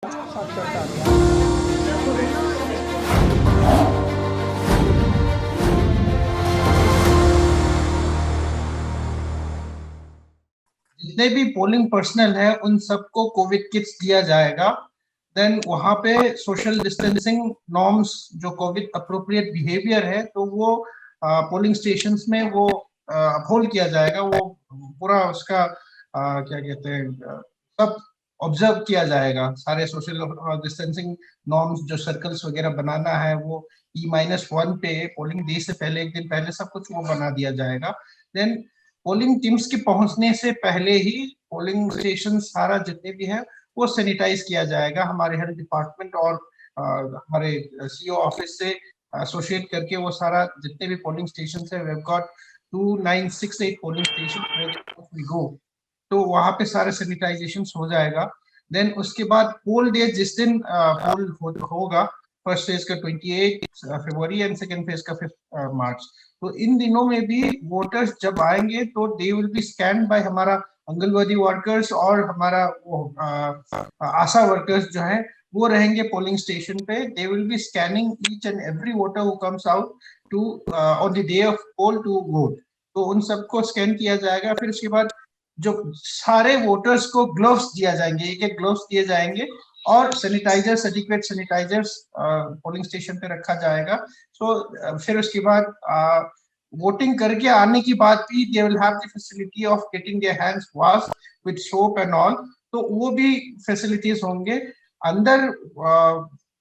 साक्षरता अभियान। जितने भी पोलिंग पर्सनल है उन सबको कोविड किट्स दिया जाएगा। देन वहां पे सोशल डिस्टेंसिंग नॉर्म्स जो कोविड अप्रोप्रिएट बिहेवियर है तो वो पोलिंग स्टेशंस में वो अपहोल्ड किया जाएगा। वो पूरा उसका क्या कहते हैं सब ऑब्जर्व किया जाएगा। सारे सोशल डिस्टेंसिंग नॉर्म्स जो सर्कल्स वगैरह बनाना है वो E-1 पे पोलिंग डे से पहले एक दिन पहले सब कुछ वो बना दिया जाएगा। देन पोलिंग टीम्स के पहुंचने से पहले ही पोलिंग स्टेशन सारा जितने भी है वो सैनिटाइज किया जाएगा। हमारे हेल्थ डिपार्टमेंट और हमारे सीओ ऑफिस से एसोसिएट करके वो सारा जितने भी पोलिंग स्टेशन है we have got 2968 polling station we go, तो वहां पे सारे सैनिटाइजेशन हो जाएगा। देन उसके बाद पोल डे जिस दिन पोल होगा, फर्स्ट फेज का 28 फरवरी एंड सेकेंड फेज का 5 मार्च, तो इन दिनों में भी वोटर्स जब आएंगे तो they will be scan by हमारा आंगनवाड़ी वर्कर्स और हमारा वो आशा वर्कर्स जो है वो रहेंगे पोलिंग स्टेशन पे। They will be scanning each and every voter who comes out to on the day of poll to vote, तो उन सबको स्कैन किया जाएगा। फिर उसके बाद जो सारे वोटर्स को ग्लव्स दिया जाएंगे, एक एक ग्लव्स दिए जाएंगे और sanitisers, adequate sanitisers polling station पे रखा जाएगा। सो फिर उसके बाद वोटिंग करके आने की बाद भी they will have the facility of getting their hands washed with soap and all, तो वो भी फैसिलिटीज होंगे। अंदर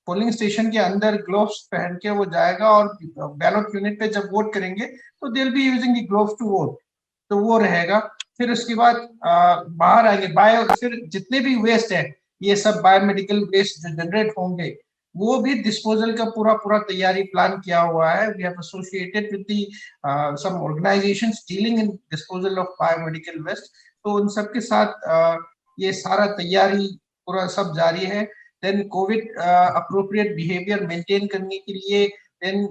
पोलिंग स्टेशन के अंदर ग्लोव्स पहन के वो जाएगा और बैलेट यूनिट पे जब वोट करेंगे तो they will be using the gloves to vote, तो वो रहेगा। फिर उसके बाद बाहर आएंगे बायो, फिर जितने भी वेस्ट है ये सब बायोमेडिकल वेस्ट जो जनरेट होंगे वो भी डिस्पोजल का पूरा पूरा तैयारी प्लान किया हुआ है। We have associated with the some organisations dealing in disposal of biomedical waste, तो उन सब के साथ ये सारा तैयारी पूरा सब जारी है। Then COVID appropriate behaviour maintain करने के लिए देन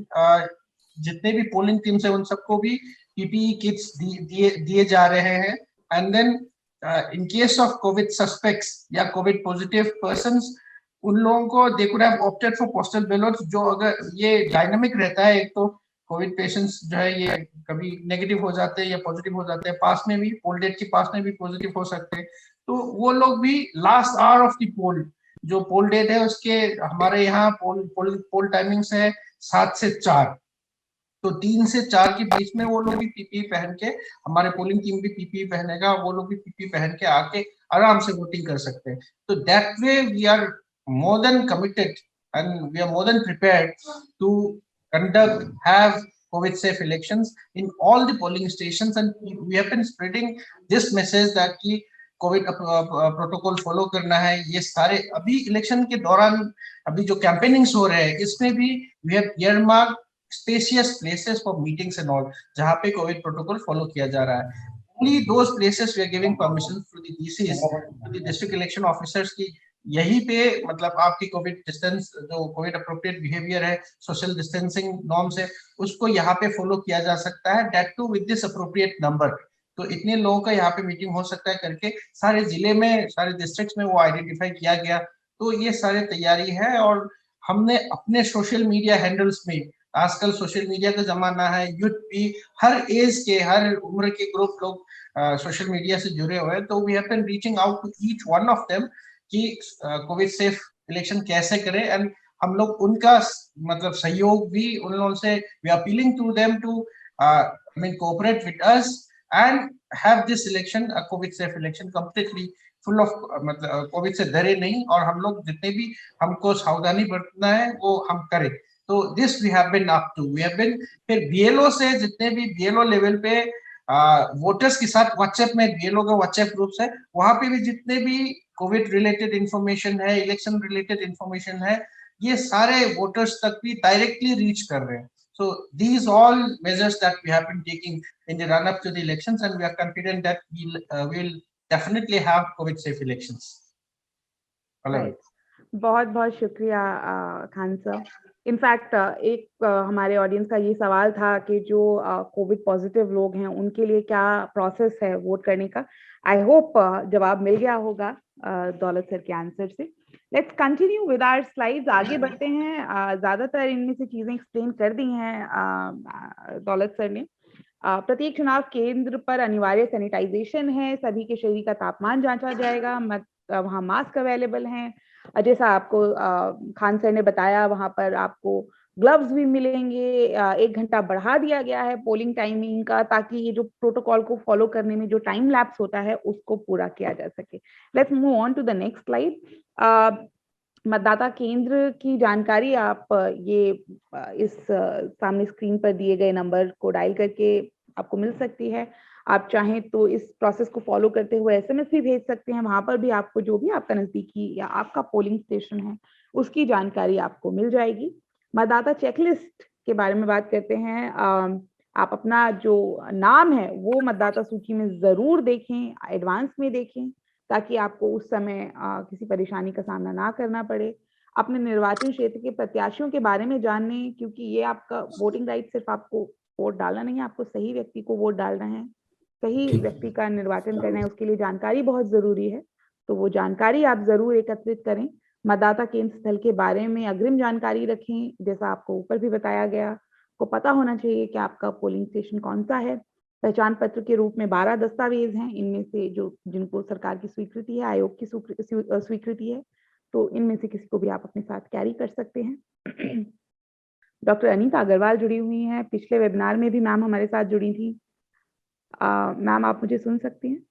जितने भी पोलिंग टीम्स है उन सबको भी पीपीई किट्स दिए जा रहे हैं। And then in case of COVID suspects या कोविड पॉजिटिव पर्संस, उन लोगों को they could have opted for postal ballots, जो अगर ये डायनामिक रहता है, एक तो कोविड पेशेंट्स जो है ये कभी नेगेटिव हो जाते हैं या पॉजिटिव हो जाते हैं, पास में भी पोल डेट के पास में भी पॉजिटिव हो सकते हैं, तो वो लोग भी लास्ट आवर ऑफ द पोल, जो पोल डेट है उसके हमारे यहाँ पोल टाइमिंग्स है 7 से 4, तो 3 से 4 के बीच में वो लोग भी पीपीई पहन के, हमारे पोलिंग टीम भी पीपीई पहनेगा, वो लोग भी पीपीई पहन के आके आराम से वोटिंग कर सकते हैं। तो that way we are more than committed and we are more than prepared to conduct have COVID safe elections in all the polling stations, and we have been spreading this message that कि Covid protocol follow करना है। ये सारे अभी election के दौरान अभी जो कैंपेनिंग्स हो रहे हैं इसमें भी we have earmarked spacious places for meetings and all, जहाँ पे कोविड प्रोटोकॉल फॉलो किया जा रहा है। Only those places we are giving permission to the DCs, to the district election officers की यहीं पे मतलब आपकी कोविड डिस्टेंस जो कोविड अप्रोप्रिएट बिहेवियर है, सोशल डिस्टेंसिंग नॉर्म्स है, उसको यहाँ पे फॉलो किया जा सकता है, that to with this appropriate number. तो इतने लोगों का यहाँ पे मीटिंग हो सकता है करके सारे जिले में, सारे डिस्ट्रिक्ट्स में वो आइडेंटिफाई किया गया। तो ये सारे तैयारी है और हमने अपने सोशल मीडिया हैंडल्स में, आजकल सोशल मीडिया का जमाना है, यूथ भी हर एज के हर उम्र के ग्रुप लोग सोशल मीडिया से जुड़े हुए हैं, तो we have been reaching out to each one of them कि कोविड सेफ इलेक्शन कैसे करें। एंड हम लोग उनका मतलब सहयोग भी उन लोगों से, we are appealing to them to I mean cooperate with us and have this election a Covid safe election completely full of, मतलब कोविड से डरे नहीं, और हम लोग जितने भी हमको सावधानी बरतना है वो हम करें। तो this we have been up to, we have been, फिर बीएलओ से जितने भी बीएलओ लेवल पे वोटर्स के साथ व्हाट्सएप में, बीएलओ का व्हाट्सएप ग्रुप्स है, वहां पे भी जितने भी कोविड रिलेटेड इंफॉर्मेशन है, इलेक्शन रिलेटेड इंफॉर्मेशन है, ये सारे वोटर्स तक भी डायरेक्टली रीच कर रहे हैं। So these all measures that we have been taking in the run up to the elections, and we are confident that we'll definitely have COVID safe elections. Right, बहुत बहुत शुक्रिया Khan sir. In fact एक हमारे audience का ये सवाल था कि जो कोविड पॉजिटिव लोग हैं उनके लिए क्या प्रोसेस है वोट करने का। आई होप जवाब मिल गया होगा दौलत सर के आंसर से। Let's continue with our slides, आगे बढ़ते हैं। ज्यादातर इनमें से चीजें एक्सप्लेन कर दी हैं दौलत सर ने। प्रत्येक चुनाव केंद्र पर अनिवार्य सैनिटाइजेशन है, सभी के शरीर का तापमान जांचा जाएगा, वहाँ मास्क अवेलेबल हैं। जैसा आपको खान सर ने बताया, वहां पर आपको ग्लव्स भी मिलेंगे। 1 घंटा बढ़ा दिया गया है पोलिंग टाइमिंग का, ताकि ये जो प्रोटोकॉल को फॉलो करने में जो टाइम लैप्स होता है उसको पूरा किया जा सके। Let's move on to the next slide. मतदाता केंद्र की जानकारी आप ये इस सामने स्क्रीन पर दिए गए नंबर को डायल करके आपको मिल सकती है। आप चाहें तो इस प्रोसेस को फॉलो करते हुए एसएमएस भी भेज सकते हैं, वहां पर भी आपको जो भी आपका नजदीकी या आपका पोलिंग स्टेशन है उसकी जानकारी आपको मिल जाएगी। मतदाता चेकलिस्ट के बारे में बात करते हैं। आप अपना जो नाम है वो मतदाता सूची में जरूर देखें, एडवांस में देखें, ताकि आपको उस समय किसी परेशानी का सामना ना करना पड़े। अपने निर्वाचन क्षेत्र के प्रत्याशियों के बारे में जानने, क्योंकि ये आपका वोटिंग राइट सिर्फ आपको वोट डालना नहीं है, आपको सही व्यक्ति को वोट डालना है, सही व्यक्ति का निर्वाचन करना है, उसके लिए जानकारी बहुत जरूरी है। तो वो जानकारी आप जरूर एकत्रित करें। मतदाता केंद्र स्थल के बारे में अग्रिम जानकारी रखें, जैसा आपको ऊपर भी बताया गया। को पता होना चाहिए कि आपका पोलिंग स्टेशन कौन सा है। पहचान पत्र के रूप में 12 दस्तावेज हैं, इनमें से जो जिनको सरकार की स्वीकृति है, आयोग की स्वीकृति है, तो इनमें से किसी को भी आप अपने साथ कैरी कर सकते हैं। डॉक्टर अनीता अग्रवाल जुड़ी हुई हैं, पिछले वेबिनार में भी मैम हमारे साथ जुड़ी थी। मैम आप मुझे सुन सकती हैं?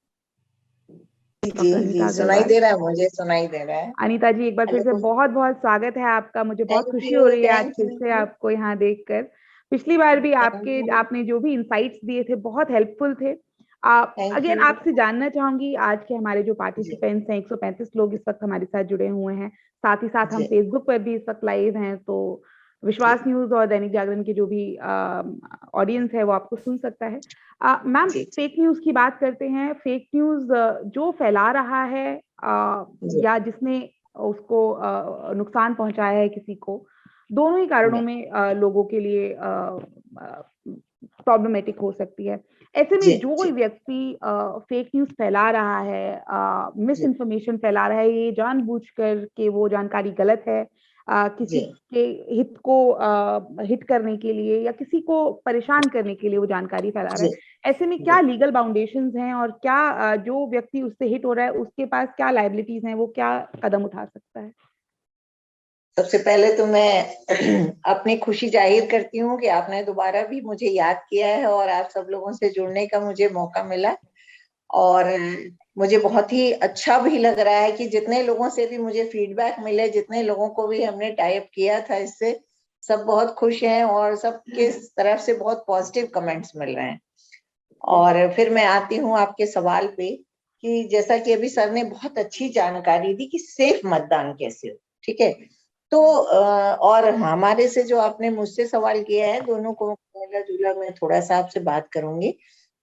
जी, सुनाई दे रहा है, मुझे सुनाई दे रहा है। अनीता जी, एक बार फिर से बहुत बहुत स्वागत है आपका। मुझे बहुत खुशी हो रही है आज फिर से आपको यहाँ देखकर। पिछली बार भी आपने जो भी इंसाइट्स दिए थे बहुत हेल्पफुल थे। अगेन आपसे जानना चाहूंगी, आज के हमारे जो पार्टिसिपेंट्स हैं 135 लोग इस वक्त हमारे साथ जुड़े हुए हैं, साथ ही साथ हम फेसबुक पर भी इस वक्त लाइव हैं, तो विश्वास न्यूज और दैनिक जागरण की जो भी ऑडियंस है वो आपको सुन सकता है। मैम, फेक न्यूज की बात करते हैं। फेक न्यूज जो फैला रहा है या जिसने उसको नुकसान पहुंचाया है किसी को, दोनों ही कारणों में लोगों के लिए प्रॉब्लमेटिक हो सकती है। ऐसे में जो व्यक्ति फेक न्यूज फैला रहा है, मिस इन्फॉर्मेशन फैला रहा है, ये जानबूझकर के वो जानकारी गलत है, किसी के हित को हिट करने के लिए या किसी को परेशान करने के लिए वो जानकारी फैला रहा है, ऐसे में क्या लीगल बाउंडेशंस हैं और क्या जो व्यक्ति उससे हिट हो रहा है उसके पास क्या लायबिलिटीज हैं, वो क्या कदम उठा सकता है? सबसे पहले तो मैं अपनी खुशी जाहिर करती हूँ कि आपने दोबारा भी मुझे याद किया है और आप सब लोगों से जुड़ने का मुझे मौका मिला, और मुझे बहुत ही अच्छा भी लग रहा है कि जितने लोगों से भी मुझे फीडबैक मिले, जितने लोगों को भी हमने टाइप किया था इससे, सब बहुत खुश हैं और सबके तरफ से बहुत पॉजिटिव कमेंट्स मिल रहे हैं। और फिर मैं आती हूँ आपके सवाल पे कि जैसा कि अभी सर ने बहुत अच्छी जानकारी दी कि सेफ मतदान कैसे हो, ठीक है। तो और हमारे से जो आपने मुझसे सवाल किया है, दोनों को मिला जुला मैं थोड़ा सा आपसे बात करूंगी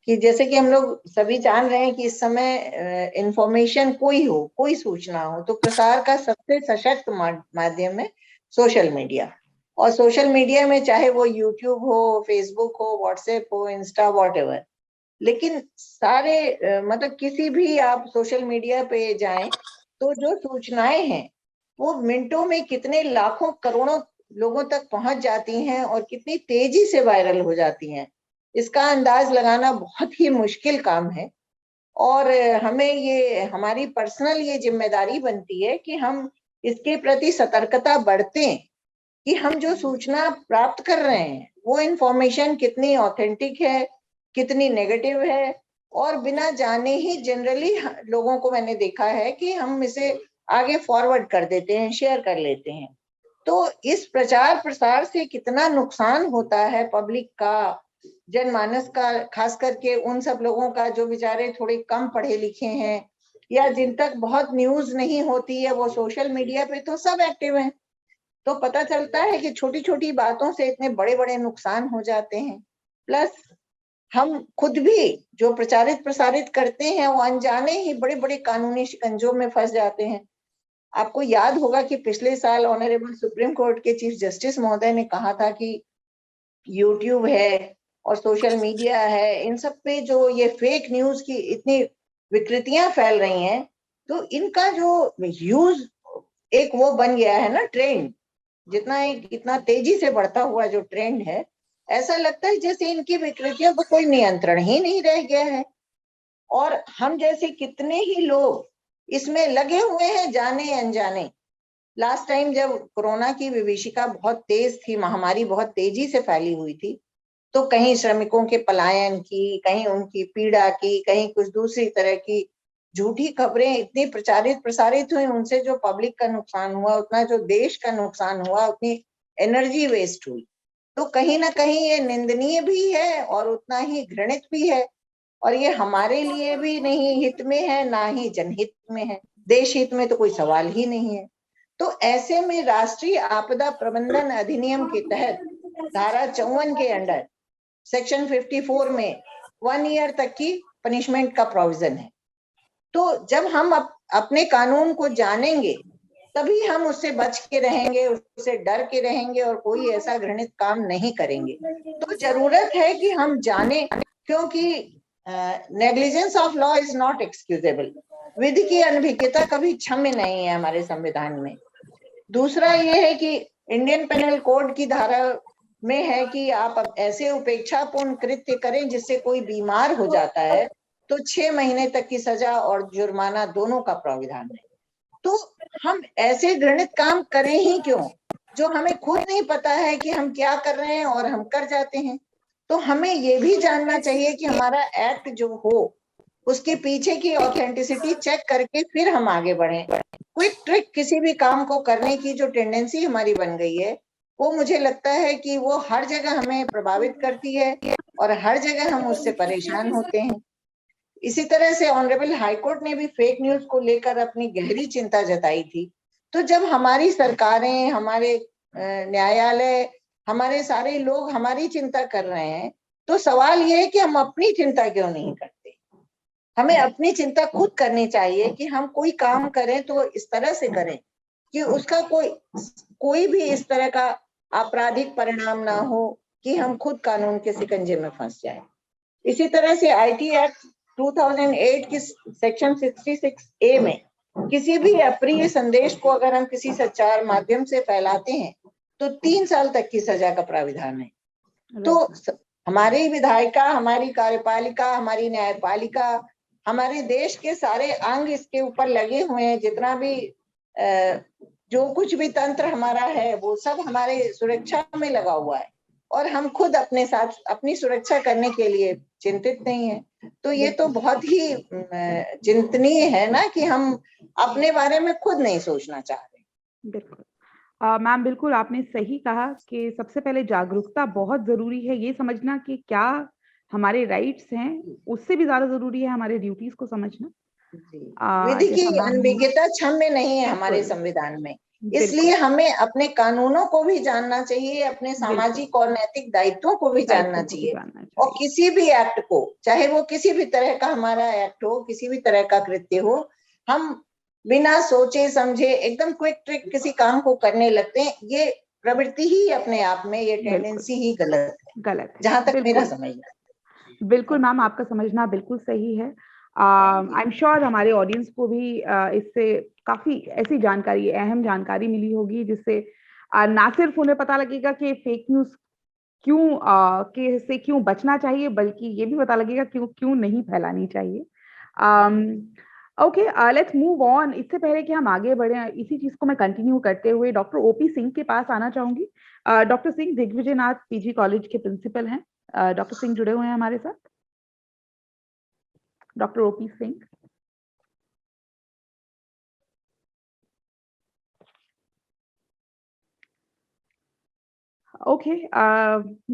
कि जैसे कि हम लोग सभी जान रहे हैं कि इस समय इंफॉर्मेशन कोई सूचना हो तो प्रसार का सबसे सशक्त माध्यम है सोशल मीडिया। और सोशल मीडिया में चाहे वो यूट्यूब हो, फेसबुक हो, व्हाट्सएप हो, इंस्टा, व्हाटएवर, लेकिन सारे मतलब किसी भी आप सोशल मीडिया पे जाएं तो जो सूचनाएं हैं वो मिनटों में कितने लाखों करोड़ों लोगों तक पहुंच जाती हैं और कितनी तेजी से वायरल हो जाती हैं, इसका अंदाज लगाना बहुत ही मुश्किल काम है। और हमें ये हमारी पर्सनल ये जिम्मेदारी बनती है कि हम इसके प्रति सतर्कता बरतें कि हम जो सूचना प्राप्त कर रहे हैं वो इंफॉर्मेशन कितनी ऑथेंटिक है, कितनी नेगेटिव है, और बिना जाने ही जनरली लोगों को मैंने देखा है कि हम इसे आगे फॉरवर्ड कर देते हैं, शेयर कर लेते हैं। तो इस प्रचार प्रसार से कितना नुकसान होता है पब्लिक का, जनमानस का, खास करके उन सब लोगों का जो बेचारे थोड़े कम पढ़े लिखे हैं या जिन तक बहुत न्यूज नहीं होती है, वो सोशल मीडिया पे तो सब एक्टिव हैं, तो पता चलता है कि छोटी छोटी बातों से इतने बड़े बड़े नुकसान हो जाते हैं। प्लस हम खुद भी जो प्रचारित प्रसारित करते हैं वो अनजाने ही बड़े बड़े कानूनी शिकंजों में फंस जाते हैं। आपको याद होगा कि पिछले साल ऑनरेबल सुप्रीम कोर्ट के चीफ जस्टिस महोदय ने कहा था कि यूट्यूब है और सोशल मीडिया है, इन सब पे जो ये फेक न्यूज की इतनी विकृतियां फैल रही हैं, तो इनका जो यूज एक वो बन गया है ना ट्रेंड, इतना तेजी से बढ़ता हुआ जो ट्रेंड है, ऐसा लगता है जैसे इनकी विकृतियों पर कोई नियंत्रण ही नहीं रह गया है। और हम जैसे कितने ही लोग इसमें लगे हुए हैं जाने अनजाने। लास्ट टाइम जब कोरोना की विभीषिका बहुत तेज थी, महामारी बहुत तेजी से फैली हुई थी, तो कहीं श्रमिकों के पलायन की, कहीं उनकी पीड़ा की, कहीं कुछ दूसरी तरह की झूठी खबरें इतनी प्रसारित हुई, उनसे जो पब्लिक का नुकसान हुआ, उतना जो देश का नुकसान हुआ, उतनी एनर्जी वेस्ट हुई। तो कहीं ना कहीं ये निंदनीय भी है और उतना ही घृणित भी है, और ये हमारे लिए भी नहीं हित में है, ना ही जनहित में है। देश हित में तो कोई सवाल ही नहीं है। तो ऐसे में राष्ट्रीय आपदा प्रबंधन अधिनियम के तहत धारा 54 के अंडर सेक्शन 54 में 1 ईयर तक की पनिशमेंट का प्रोविजन है। तो जब हम अपने कानून को जानेंगे तभी हम उससे बच के रहेंगे, उससे डर के रहेंगे और कोई ऐसा घृणित काम नहीं करेंगे। तो जरूरत है कि हम जाने, क्योंकि negligence of law is not excusable. विधि की अनभिज्ञता कभी क्षम्य नहीं है हमारे संविधान में। दूसरा ये है कि इंडियन पेनल कोड की धारा में है कि आप ऐसे उपेक्षापूर्ण कृत्य करें जिससे कोई बीमार हो जाता है तो 6 महीने तक की सजा और जुर्माना दोनों का प्रावधान है। तो हम ऐसे घृणित काम करें ही क्यों, जो हमें खुद नहीं पता है कि हम क्या कर रहे हैं और हम कर जाते हैं। तो हमें ये भी जानना चाहिए कि हमारा एक्ट जो हो उसके पीछे की ऑथेंटिसिटी चेक करके फिर हम आगे बढ़ें। क्विक ट्रिक किसी भी काम को करने की जो टेंडेंसी हमारी बन गई है, वो मुझे लगता है कि वो हर जगह हमें प्रभावित करती है और हर जगह हम उससे परेशान होते हैं। इसी तरह से ऑनरेबल हाईकोर्ट ने भी फेक न्यूज को लेकर अपनी गहरी चिंता जताई थी। तो जब हमारी सरकारें, हमारे न्यायालय, हमारे सारे लोग हमारी चिंता कर रहे हैं, तो सवाल ये है कि हम अपनी चिंता क्यों नहीं करते। हमें अपनी चिंता खुद करनी चाहिए कि हम कोई काम करें तो इस तरह से करें कि उसका कोई भी इस तरह का आपराधिक परिणाम ना हो कि हम खुद कानून के शिकंजे में फंस जाए। इसी तरह से आईटी एक्ट 2008 की सेक्शन 66A में किसी भी अप्रिय संदेश को अगर हम किसी संचार माध्यम से फैलाते हैं तो 3 साल तक की सजा का प्राविधान है। तो हमारी विधायिका, हमारी कार्यपालिका, हमारी न्यायपालिका, हमारे देश के सारे अंग इसके ऊपर लगे हुए हैं। जितना भी जो कुछ भी तंत्र हमारा है वो सब हमारे सुरक्षा में लगा हुआ है और हम खुद अपने साथ अपनी सुरक्षा करने के लिए चिंतित नहीं है। तो ये तो बहुत ही चिंतनीय है ना कि हम अपने बारे में खुद नहीं सोचना चाह रहे। बिल्कुल मैम, बिल्कुल आपने सही कहा कि सबसे पहले जागरूकता बहुत जरूरी है। ये समझना कि क्या हमारे राइट्स हैं, उससे भी ज्यादा जरूरी है हमारे ड्यूटीज को समझना। विधि की अनभिज्ञता क्षम्य नहीं है हमारे संविधान में, इसलिए हमें अपने कानूनों को भी जानना चाहिए, अपने सामाजिक और नैतिक दायित्वों को भी जानना चाहिए। और किसी भी एक्ट को, चाहे वो किसी भी तरह का हमारा एक्ट हो, किसी भी तरह का कृत्य हो, हम बिना सोचे समझे एकदम क्विक ट्रिक किसी काम को करने लगते हैं। ये प्रवृत्ति ही अपने आप में, ये टेंडेंसी ही गलत है, जहां तक मेरा समझना है। बिल्कुल मैम, आपका समझना बिल्कुल सही है। आई एम श्योर हमारे ऑडियंस को भी इससे काफी ऐसी जानकारी, अहम जानकारी मिली होगी जिससे ना सिर्फ उन्हें पता लगेगा कि फेक न्यूज से क्यों बचना चाहिए, बल्कि ये भी पता लगेगा क्यों नहीं फैलानी चाहिए। Okay, let's move on. इससे पहले कि हम आगे बढ़े, इसी चीज को मैं कंटिन्यू करते हुए डॉक्टर ओपी सिंह के पास आना चाहूंगी। Doctor Singh Digvijaynath PG college के प्रिंसिपल हैं। डॉक्टर सिंह जुड़े हुए हैं हमारे साथ। Doctor OP Singh. Okay,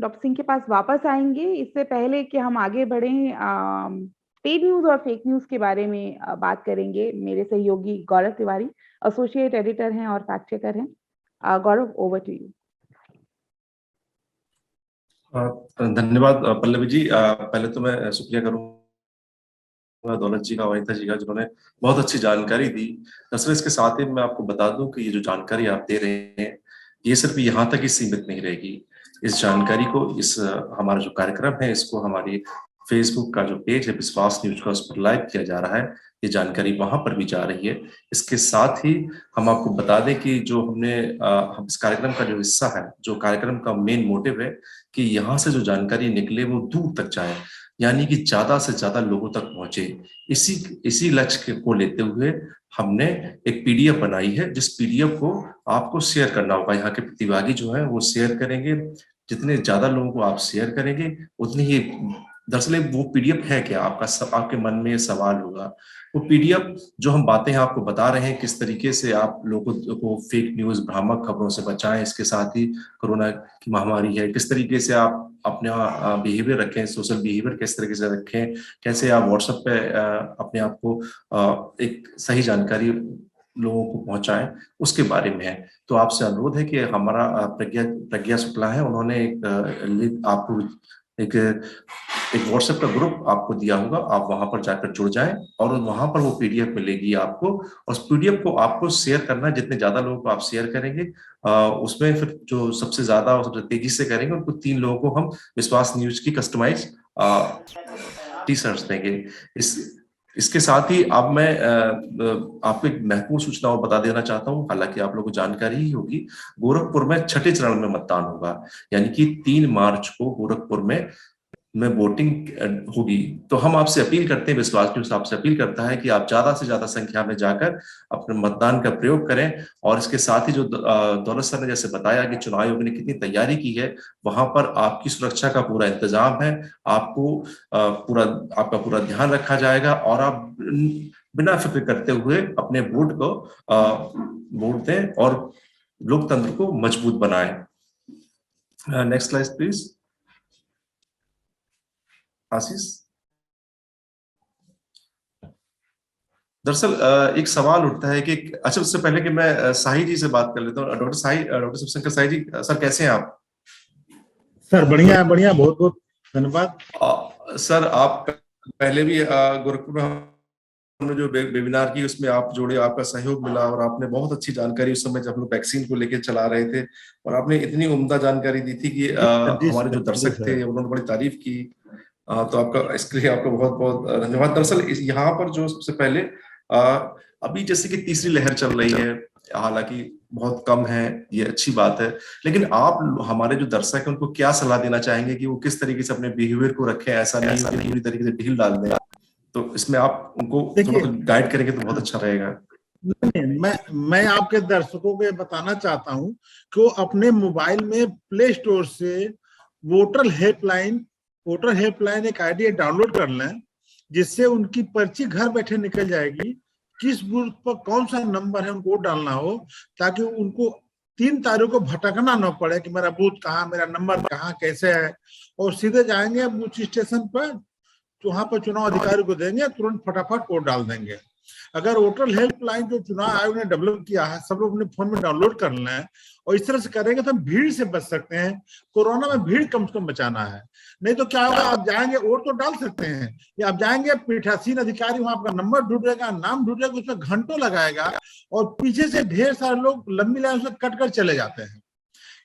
doctor Singh के पास वापस आएंगे। इससे पहले कि हम आगे बढ़ें, पेड न्यूज और फेक न्यूज के बारे में बात करेंगे। मेरे सहयोगी गौरव तिवारी एसोसिएट एडिटर हैं और फैक्ट चेकर हैं। गौरव, ओवर टू यू। धन्यवाद पल्लवी जी। पहले तो मैं शुक्रिया करूंगा दौलत जी का, वहीदा जी का, जिन्होंने बहुत अच्छी जानकारी दी। दरअसल इसके साथ ही मैं आपको बता दूं कि ये जो जानकारी आप दे रहे हैं ये सिर्फ यहाँ तक ही सीमित नहीं रहेगी। इस जानकारी को, इस हमारा जो कार्यक्रम है, इसको हमारी फेसबुक का जो पेज है विश्वास न्यूज का, उस पर लाइव किया जा रहा है। ये जानकारी वहां पर भी जा रही है। इसके साथ ही हम आपको बता दें कि जो हमने हम इस कार्यक्रम का जो हिस्सा है, जो कार्यक्रम का मेन मोटिव है कि यहाँ से जो जानकारी निकले वो दूर तक जाए, यानी कि ज्यादा से ज्यादा लोगों तक पहुंचे। इसी लक्ष्य को लेते हुए हमने एक पीडीएफ बनाई है, जिस पीडीएफ को आपको शेयर करना होगा। यहाँ के प्रतिभागी जो है वो शेयर करेंगे, जितने ज्यादा लोगों को आप शेयर करेंगे उतनी ही, दरअसल वो पीडीएफ है क्या, आपके मन में ये सवाल होगा। वो पीडीएफ जो हम बातें आप बता रहे हैं, किस तरीके से आप लोगों को फेक न्यूज, भ्रामक खबरों से बचाएं, इसके साथ ही कोरोना की महामारी है, किस तरीके से आप अपना बिहेवियर रखें, सोशल बिहेवियर किस तरीके से रखें, कैसे आप व्हाट्सएप पे अपने आप को एक सही जानकारी लोगों को पहुंचाएं, उसके बारे में है। तो आपसे अनुरोध है कि हमारा प्रज्ञा शुक्ला है, उन्होंने आपको एक व्हाट्सएप का ग्रुप आपको दिया होगा, आप वहां पर जाकर जुड़ जाएं और वहां पर वो पीडीएफ मिलेगी आपको, और उस पीडीएफ को आपको शेयर करना है। जितने ज्यादा लोगों को आप शेयर करेंगे उसमें फिर जो सबसे ज्यादा और सबसे तेजी से करेंगे उनको 3 लोगों को हम विश्वास न्यूज की कस्टमाइज टी-शर्ट्स देंगे। इसके साथ ही अब मैं आपको एक महत्वपूर्ण सूचना बता देना चाहता हूं, हालांकि आप लोगों को जानकारी ही होगी, गोरखपुर में 6ठे चरण में मतदान होगा, यानी कि 3 मार्च को गोरखपुर में वोटिंग होगी। तो हम आपसे अपील करते हैं, विश्वास न्यूज आपसे अपील करता है कि आप ज्यादा से ज्यादा संख्या में जाकर अपने मतदान का प्रयोग करें। और इसके साथ ही जो दौलत सर ने जैसे बताया कि चुनाव आयोग ने कितनी तैयारी की है, वहां पर आपकी सुरक्षा का पूरा इंतजाम है, आपका पूरा ध्यान रखा जाएगा और आप बिना फिक्र करते हुए अपने वोट को वोट दें और लोकतंत्र को मजबूत बनाएं। नेक्स्ट स्लाइड प्लीज आशीष। दरअसल एक सवाल उठता है कि अच्छा, उससे पहले कि मैं साही जी से बात कर लेता हूँ, डॉक्टर शिवशंकर साही जी, सर कैसे हैं आप? सर बढ़िया बढ़िया, बहुत बहुत धन्यवाद। सर आप पहले भी गोरखपुर में हमने जो वेबिनार की उसमें आप जुड़े, आपका सहयोग मिला और आपने बहुत अच्छी जानकारी उस समय जब हम लोग वैक्सीन को लेकर चला रहे थे, और आपने इतनी उम्दा जानकारी दी थी कि हमारे जो दर्शक थे उन्होंने बड़ी तारीफ की। तो आपका, इसके लिए आपका बहुत बहुत धन्यवाद। दरअसल यहाँ पर जो सबसे पहले अभी जैसे कि तीसरी लहर चल रही है, हालांकि बहुत कम है, ये अच्छी बात है, लेकिन आप हमारे जो दर्शक हैं उनको क्या सलाह देना चाहेंगे कि वो किस तरीके से अपने बिहेवियर को रखें, ऐसा नहीं हो कि पूरी तरीके से ढील डाल दें? तो इसमें आप उनको थोड़ा गाइड करेंगे तो बहुत अच्छा रहेगा। मैं आपके दर्शकों को बताना चाहता हूं कि वो अपने मोबाइल में प्ले स्टोर से वोटर हेल्पलाइन एक आईडी डाउनलोड कर लें, जिससे उनकी पर्ची घर बैठे निकल जाएगी। किस बूथ पर कौन सा नंबर है उनको डालना हो, ताकि उनको 3 तारीख को भटकना न पड़े कि मेरा बूथ कहाँ, मेरा नंबर कहाँ, कैसे है, और सीधे जाएंगे बूथ स्टेशन पर, वहां पर चुनाव अधिकारी को देंगे, तुरंत फटाफट वोट डाल देंगे। अगर वोटर हेल्पलाइन जो चुनाव आयोग ने डेवलप किया है, सब लोग अपने फोन में डाउनलोड कर लें और इस तरह से करेंगे तो हम भीड़ से बच सकते हैं। कोरोना में भीड़ कम से कम बचाना है, नहीं तो क्या होगा, आप जाएंगे वोट तो डाल सकते हैं, या आप जाएंगे पीठासीन अधिकारी वहां आपका नंबर ढूंढेगा, नाम ढूंढेगा, उसमें घंटों लगाएगा और पीछे से ढेर सारे लोग लंबी लाइन से कट कर चले जाते हैं।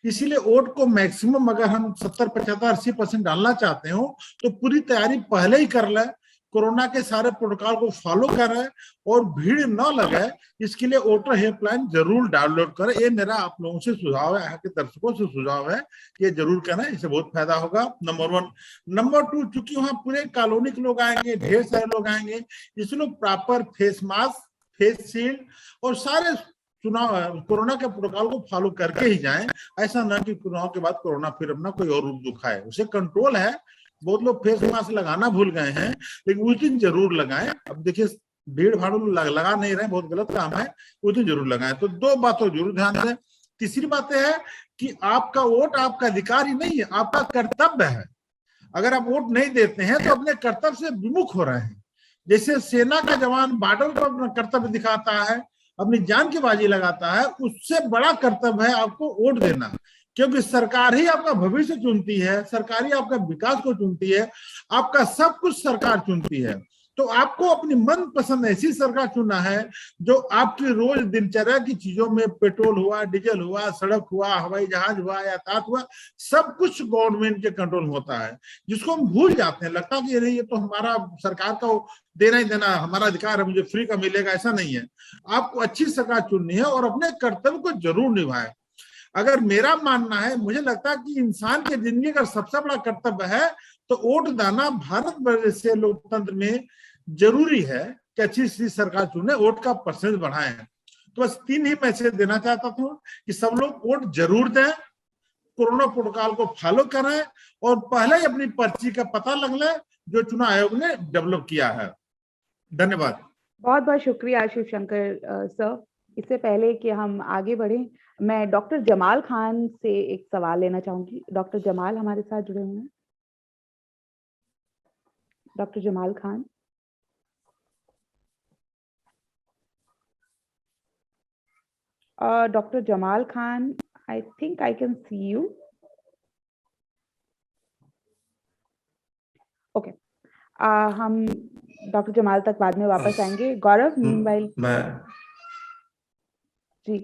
इसीलिए वोट को मैक्सिमम अगर हम 70, 75, 80% डालना चाहते हो तो पूरी तैयारी पहले ही कर लें, कोरोना के सारे प्रोटोकॉल को फॉलो करें और भीड़ न लगे, इसके लिए वोटर हेल्पलाइन जरूर डाउनलोड करें। ये मेरा आप लोगों से सुझाव है, यहाँ के दर्शकों से सुझाव है, ये जरूर करें, इससे बहुत फायदा होगा। नंबर 1। नंबर 2, चूंकि वहाँ पूरे कॉलोनी के लोग आएंगे, ढेर सारे लोग आएंगे, इसलिए proper face mask, face shield और सारे चुनाव कोरोना के प्रोटोकॉल को फॉलो करके ही जाएं। ऐसा ना कि चुनाव के बाद कोरोना फिर अपना कोई और रूप दिखाए, उसे कंट्रोल है। बहुत लोग फेस मास्क लगाना भूल गए हैं, लेकिन उस दिन जरूर लगाएं। अब देखिए भीड़ भाड़ लगा नहीं रहे, बहुत गलत काम है, उस दिन जरूर लगाएं। तो 2 बातों जरूर ध्यान दें। तीसरी बात है कि आपका वोट आपका अधिकार ही नहीं है, आपका कर्तव्य है। अगर आप वोट नहीं देते हैं तो अपने कर्तव्य से विमुख हो रहे हैं। जैसे सेना का जवान बॉर्डर पर अपना कर्तव्य दिखाता है, अपनी जान की बाजी लगाता है, उससे बड़ा कर्तव्य है आपको वोट देना, क्योंकि सरकार ही आपका भविष्य चुनती है, सरकार ही आपका विकास को चुनती है, आपका सब कुछ सरकार चुनती है। तो आपको अपनी मन पसंद ऐसी सरकार चुनना है जो आपकी रोज दिनचर्या की चीजों में, पेट्रोल हुआ, डीजल हुआ, सड़क हुआ, हवाई जहाज हुआ, यातायात हुआ, सब कुछ गवर्नमेंट के कंट्रोल होता है, जिसको हम भूल जाते हैं। लगता है कि नहीं, ये तो हमारा सरकार का देना ही देना, हमारा अधिकार है, मुझे फ्री का मिलेगा, ऐसा नहीं है। आपको अच्छी सरकार चुननी है और अपने कर्तव्य को जरूर निभाएं। अगर मेरा मानना है, मुझे लगता है कि इंसान की जिंदगी का सबसे बड़ा कर्तव्य है तो वोट दाना भारत जैसे लोकतंत्र में जरूरी है कि अच्छी सी सरकार चुने, वोट का परसेंटेज बढ़ाएं। तो बस 3 ही मैसेज देना चाहता था कि सब लोग वोट जरूर दें, कोरोना प्रोटोकॉल को फॉलो करें और पहले ही अपनी पर्ची का पता लग ले जो चुनाव आयोग ने डेवलप किया है। धन्यवाद। बहुत बहुत शुक्रिया शिव शंकर सर। इससे पहले कि हम आगे बढ़े, मैं डॉक्टर जमाल खान से एक सवाल लेना चाहूंगी। डॉक्टर जमाल हमारे साथ जुड़े हुए हैं। Doctor Jamal Khan. Doctor Jamal Khan, I think I can see you. Okay. हम डॉक्टर जमाल तक बाद में वापस आएंगे। गौरव, मीनवाइल जी।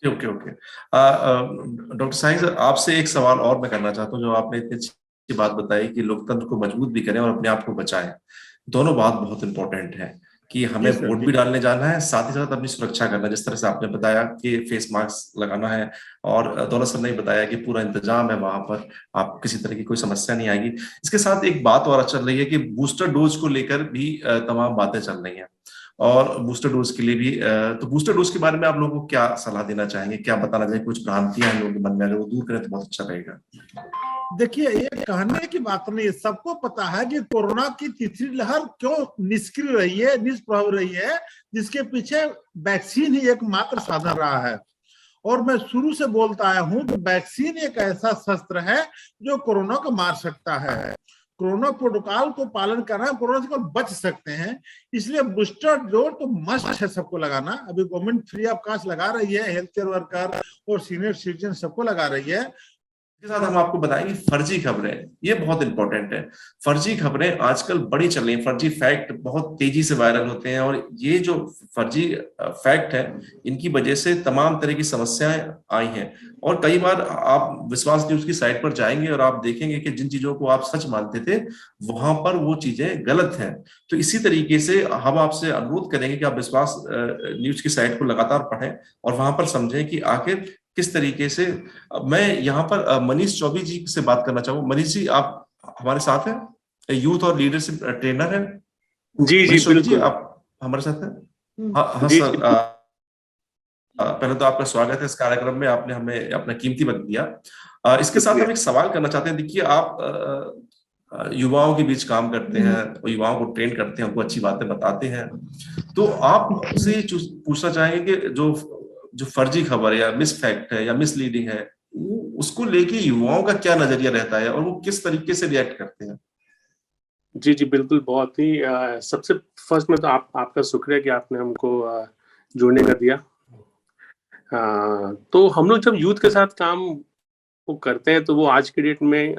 ओके डॉक्टर साईं सर, आपसे एक सवाल और मैं करना चाहता हूँ। जो आपने इतनी अच्छी बात बताई कि लोकतंत्र को मजबूत भी करें और अपने आप को बचाएं, दोनों बात बहुत इंपॉर्टेंट है कि हमें वोट भी डालने जाना है, साथ ही साथ अपनी सुरक्षा करना। जिस तरह से आपने बताया कि फेस मास्क लगाना है, और दौलत सर ने बताया कि पूरा इंतजाम है वहां पर, आप किसी तरह की कोई समस्या नहीं आएगी। इसके साथ एक बात और चल रही है कि बूस्टर डोज को लेकर भी तमाम बातें चल रही हैं, और बूस्टर डोज के लिए भी तो बूस्टर डोज के बारे में आप लोगों को क्या सलाह देना चाहेंगे, क्या बताना चाहेंगे? कुछ भ्रांतियां हैं लोगों के मन में, अगर वो दूर करें तो बहुत अच्छा रहेगा। देखिए, ये कहने की बात नहीं है, सबको पता है कि कोरोना की तीसरी लहर क्यों निष्क्रिय रही है, निष्प्रभाव रही है, जिसके पीछे वैक्सीन ही एकमात्र साधन रहा है। और मैं शुरू से बोलता आया हूं कि वैक्सीन एक ऐसा शस्त्र है जो कोरोना को मार सकता है। कोरोना प्रोटोकॉल को पालन करना, कोरोना से बच सकते हैं। इसलिए बूस्टर डोज तो मस्ट है सबको लगाना। अभी गवर्नमेंट फ्री ऑफ कॉस्ट लगा रही है, हेल्थ केयर वर्कर और सीनियर सिटीजन सबको लगा रही है। के साथ हम आपको बताएंगे फर्जी खबरें, ये बहुत इंपॉर्टेंट है। फर्जी खबरें आजकल बड़ी चल रही हैं, फर्जी फैक्ट बहुत तेजी से वायरल होते हैं, और ये जो फर्जी फैक्ट है, इनकी वजह से तमाम तरह की समस्याएं आई हैं। और कई बार आप विश्वास न्यूज की साइट पर जाएंगे और आप देखेंगे कि जिन चीजों को आप सच मानते थे, वहां पर वो चीजें गलत हैं। तो इसी तरीके से हम आपसे अनुरोध करेंगे कि आप विश्वास न्यूज की साइट को लगातार पढ़ें और वहां पर समझें कि आखिर किस तरीके से। मैं यहाँ पर मनीष चौबे जी से बात करना चाहूंगा। मनीष जी, आप हमारे साथ हैं, यूथ और लीडरशिप ट्रेनर हैं। जी बिल्कुल जी, आप हमारे साथ हैं। हाँ सर, पहले तो आपका स्वागत है इस कार्यक्रम में, आपने हमें अपना कीमती वक्त दिया। इसके साथ हम एक सवाल करना चाहते हैं। देखिए, आप युवाओं के बीच काम करते हैं, युवाओं को ट्रेन करते हैं, उनको अच्छी बातें बताते हैं, तो आपसे पूछना चाहेंगे कि जो फर्जी खबर है या मिस फैक्ट है या मिसलीडिंग है, उसको लेके युवाओं का क्या नजरिया रहता है और वो किस तरीके से रिएक्ट करते हैं? जी बिल्कुल, बहुत ही सबसे फर्स्ट में तो आपका शुक्रिया कि आपने हमको जुड़ने का दिया। तो हम लोग जब यूथ के साथ काम वो करते हैं, तो वो आज के डेट में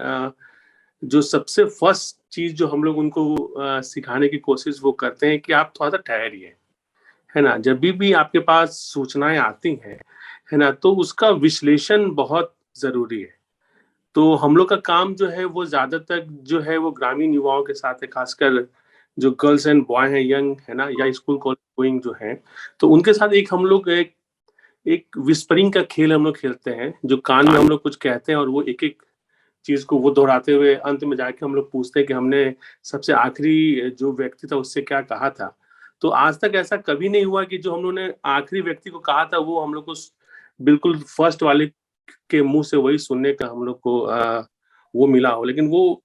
जो सबसे फर्स्ट चीज जो हम लोग उनको सिखाने की कोशिश वो करते हैं कि आप थोड़ा सा ठहरिए, है ना। जब भी आपके पास सूचनाएं आती हैं, है ना, तो उसका विश्लेषण बहुत जरूरी है। तो हम लोग का काम जो है वो ज्यादातर जो है वो ग्रामीण युवाओं के साथ है, खासकर जो गर्ल्स एंड बॉय हैं, यंग, है ना, या स्कूल कॉलेज गोइंग जो है, तो उनके साथ हम लोग एक विस्परिंग का खेल हम लोग खेलते हैं, जो कान में हम लोग कुछ कहते हैं और वो एक एक चीज को वो दोहराते हुए अंत में जाके हम लोग पूछते हैं कि हमने सबसे आखिरी जो व्यक्ति था उससे क्या कहा था। तो आज तक ऐसा कभी नहीं हुआ कि जो हम लोगों ने आखिरी व्यक्ति को कहा था वो हम लोग को बिल्कुल फर्स्ट वाले के मुंह से वही सुनने का हम लोग को वो मिला हो। लेकिन वो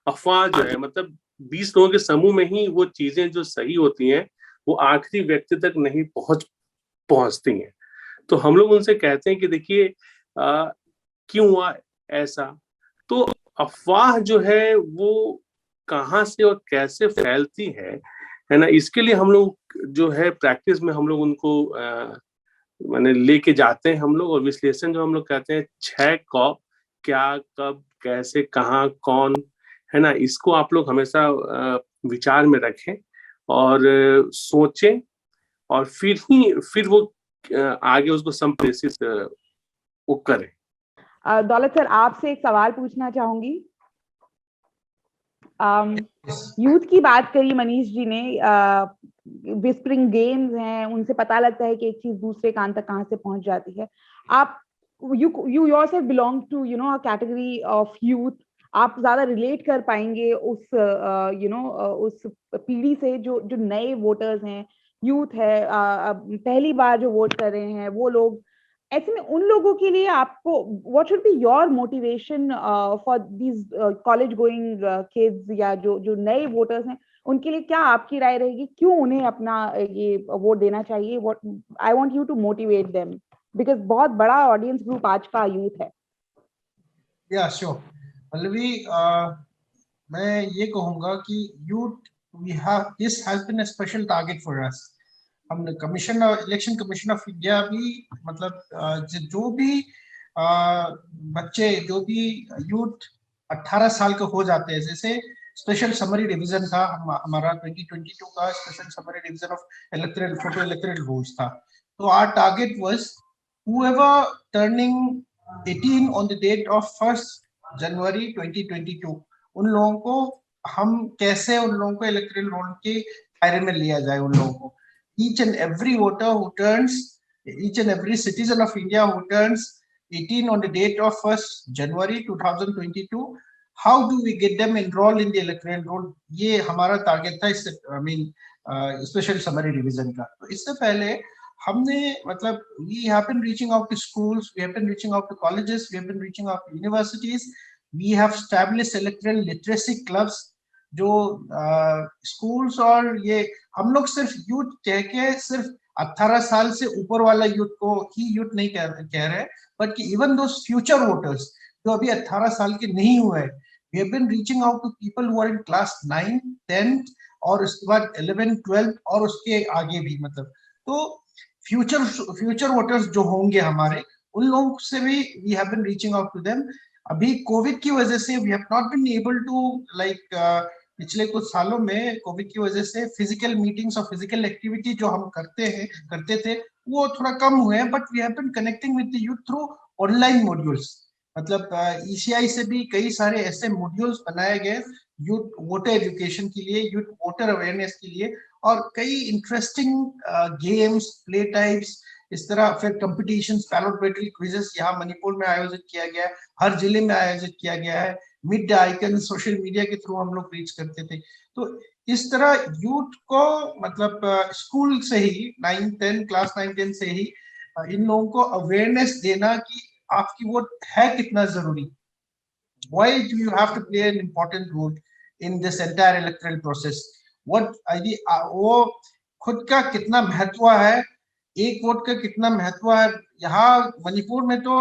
अफवाह जो है, मतलब 20 लोगों के समूह में ही वो चीजें जो सही होती हैं वो आखिरी व्यक्ति तक नहीं पहुंचती हैं। तो हम लोग उनसे कहते हैं कि देखिए क्यों हुआ ऐसा। तो अफवाह जो है वो कहाँ से और कैसे फैलती है ना, इसके लिए हम लोग जो है प्रैक्टिस में हम लोग उनको माने लेके जाते हैं हम लोग। और विश्लेषण जो हम लोग कहते हैं 6 क, क्या, कब, कैसे, कहाँ, कौन, है ना, इसको आप लोग हमेशा विचार में रखें और सोचें और फिर वो आगे उसको सम प्लेसेस वो करें। दौलत सर, आपसे एक सवाल पूछना चाहूंगी। यूथ की बात करी मनीष जी ने, विस्परिंग गेम्स हैं, उनसे पता लगता है कि एक चीज दूसरे कान तक कहाँ से पहुंच जाती है। आप you yourself belong to a category of youth. आप ज्यादा रिलेट कर पाएंगे उस उस पीढ़ी से जो जो नए वोटर्स हैं, यूथ है, पहली बार जो वोट कर रहे हैं वो लोग। ऐसे में उन लोगों के लिए आपको what should be your motivation for these college going kids, या जो जो नए वोटर्स हैं उनके लिए क्या आपकी राय रहेगी, क्यों उन्हें अपना ये वोट देना चाहिए? What I want you to motivate them, because बहुत बड़ा ऑडियंस ग्रुप आज का यूथ है। या श्योर पल्लवी, मैं ये कहूंगा कि youth, we have, this has been a special target for us. हमने इलेक्शन कमीशन ऑफ इंडिया भी मतलब जो भी बच्चे, जो भी यूथ 18 साल के हो जाते हैं, जैसे स्पेशल समरी डिवीजन था हमारा 2022 का special summary division of electoral photo electoral rolls था। तो our target was whoever turning 18 on the date of 1st January 2022, उन लोगों को हम कैसे उन लोगों को इलेक्टोरल रोल के दायरे में लिया जाए। उन लोगों को each and every voter who turns, each and every citizen of India who turns 18 on the date of 1st January 2022, how do we get them enrolled in the electoral roll? ये हमारा टारगेट था इस special summary division का। तो इससे पहले हमने मतलब we have been reaching out to schools, we have been reaching out to colleges, we have been reaching out to universities, we have established electoral literacy clubs, जो schools और ये हम लोग सिर्फ यूथ कह के सिर्फ 18 साल से ऊपर वाला यूथ को ही यूथ नहीं कह रहे, बल्कि इवन दोस फ्यूचर वोटर्स जो अभी 18 साल के नहीं हुए, we have been reaching out to people who are in class 9, 10th और उसके बाद 11, 12 और उसके आगे भी। मतलब तो फ्यूचर वोटर्स जो होंगे हमारे, उन लोगों से भी we have been reaching out to them. अभी कोविड की वजह से we have not been able to like पिछले कुछ सालों में कोविड की वजह से फिजिकल मीटिंग्स और फिजिकल एक्टिविटी जो हम करते थे वो थोड़ा कम हुए हैं, but we have been connecting with the youth through online modules. मतलब ईसीआई से भी कई सारे ऐसे मॉड्यूल्स बनाए गए यूथ वोटर एजुकेशन के लिए, यूथ वोटर अवेयरनेस के लिए, और कई इंटरेस्टिंग गेम्स, प्ले टाइप्स, इस तरह फिर कंपटीशंस, बैलेट बैटरी क्विजेस यहाँ मणिपुर में आयोजित किया गया है, हर जिले में आयोजित किया गया है। Mid day icon social media के थ्रू हम लोग रीच करते थे। तो इस तरह यूथ को मतलब स्कूल से ही 9, 10 क्लास 9, 10 से ही इन लोगों को अवेयरनेस देना कि आपकी वोट है कितना जरूरी। Why do you have to play an important role in this entire electoral process? What वो खुद का कितना महत्व है, एक वोट का कितना महत्व है। यहाँ मणिपुर में तो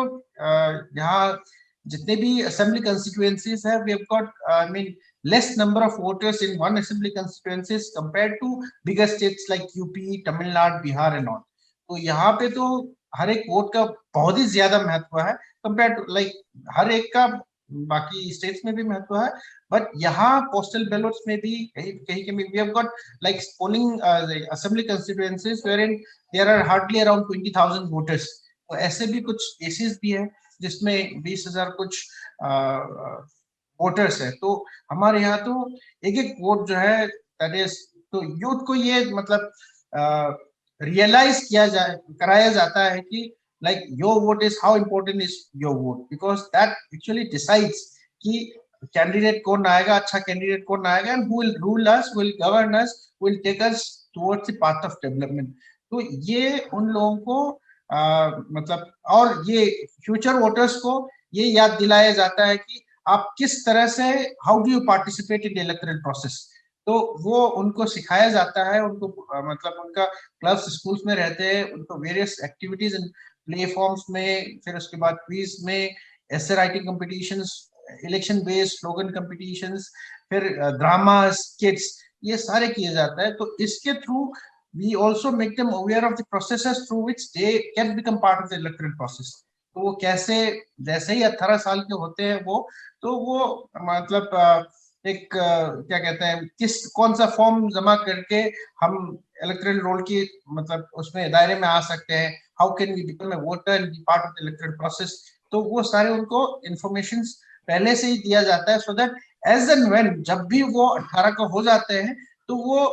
यहाँ जितने भी असेंबली कंस्टिट्यूएंसीज है, we have got I mean less number of voters in one assembly constituencies compared to bigger states like UP, Tamil Nadu, Bihar and all. तो यहाँ पे तो हर एक वोट का बहुत ही ज्यादा महत्व है compared to like हर एक का बाकी स्टेट्स में भी महत्व है, बट यहाँ पोस्टल बैलेट्स में भी कहीं we have got like polling assembly constituencies wherein there are hardly around 20,000 voters. तो ऐसे भी कुछ केसेस भी है जिसमें 20,000 कुछ वोटर्स है। तो हमारे यहाँ तो एक एक वोट जो है दैट इज, तो यूथ को ये मतलब रियलाइज कराया जाता है कि like your vote is how important is your vote, because that actually decides कि कैंडिडेट कौन आएगा, अच्छा कैंडिडेट कौन आएगा, and who will rule us, will govern us, will take us towards the path of development. तो ये उन लोगों को मतलब और ये फ्यूचर वोटर्स को ये याद दिलाया जाता है कि आप किस तरह से how do you participate in the electoral process. तो वो उनको सिखाया जाता है, उनको मतलब उनका क्लब्स स्कूल्स में रहते हैं, उनको वेरियस एक्टिविटीज इन प्लेटफॉर्म्स में, फिर उसके बाद क्विज में, essay writing competitions, election based slogan competitions, फिर ड्रामास, स्किट्स, ये सारे किए जाता है। तो इसके through we also make them aware of the processes through which they can become part of the electoral process. तो वो कैसे, जैसे ही 18 साल के होते हैं वो, तो वो मतलब एक क्या कहते हैं, कौन सा फॉर्म जमा करके हम इलेक्टोरल रोल की मतलब उसमें दायरे में आ सकते हैं, how can we become a voter and be part of the electoral process. तो वो सारे उनको इंफॉर्मेशन पहले से ही दिया जाता है, so that as and when जब भी वो 18 का हो जाते हैं तो वो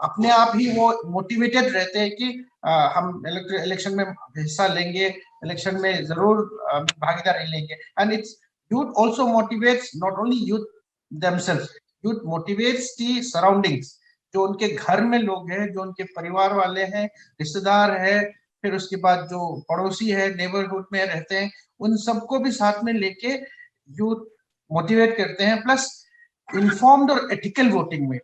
अपने आप ही वो मोटिवेटेड रहते हैं कि हम इलेक्शन में हिस्सा लेंगे, इलेक्शन में जरूर भागीदारी लेंगे। And it's youth also motivates not only youth themselves, youth motivates the surroundings, जो उनके घर में लोग हैं, जो उनके परिवार वाले हैं, रिश्तेदार है, फिर उसके बाद जो पड़ोसी है, नेबरहुड में रहते हैं, उन सबको भी साथ में लेके यूथ मोटिवेट करते हैं। प्लस इन्फॉर्म्ड और एथिकल वोटिंग में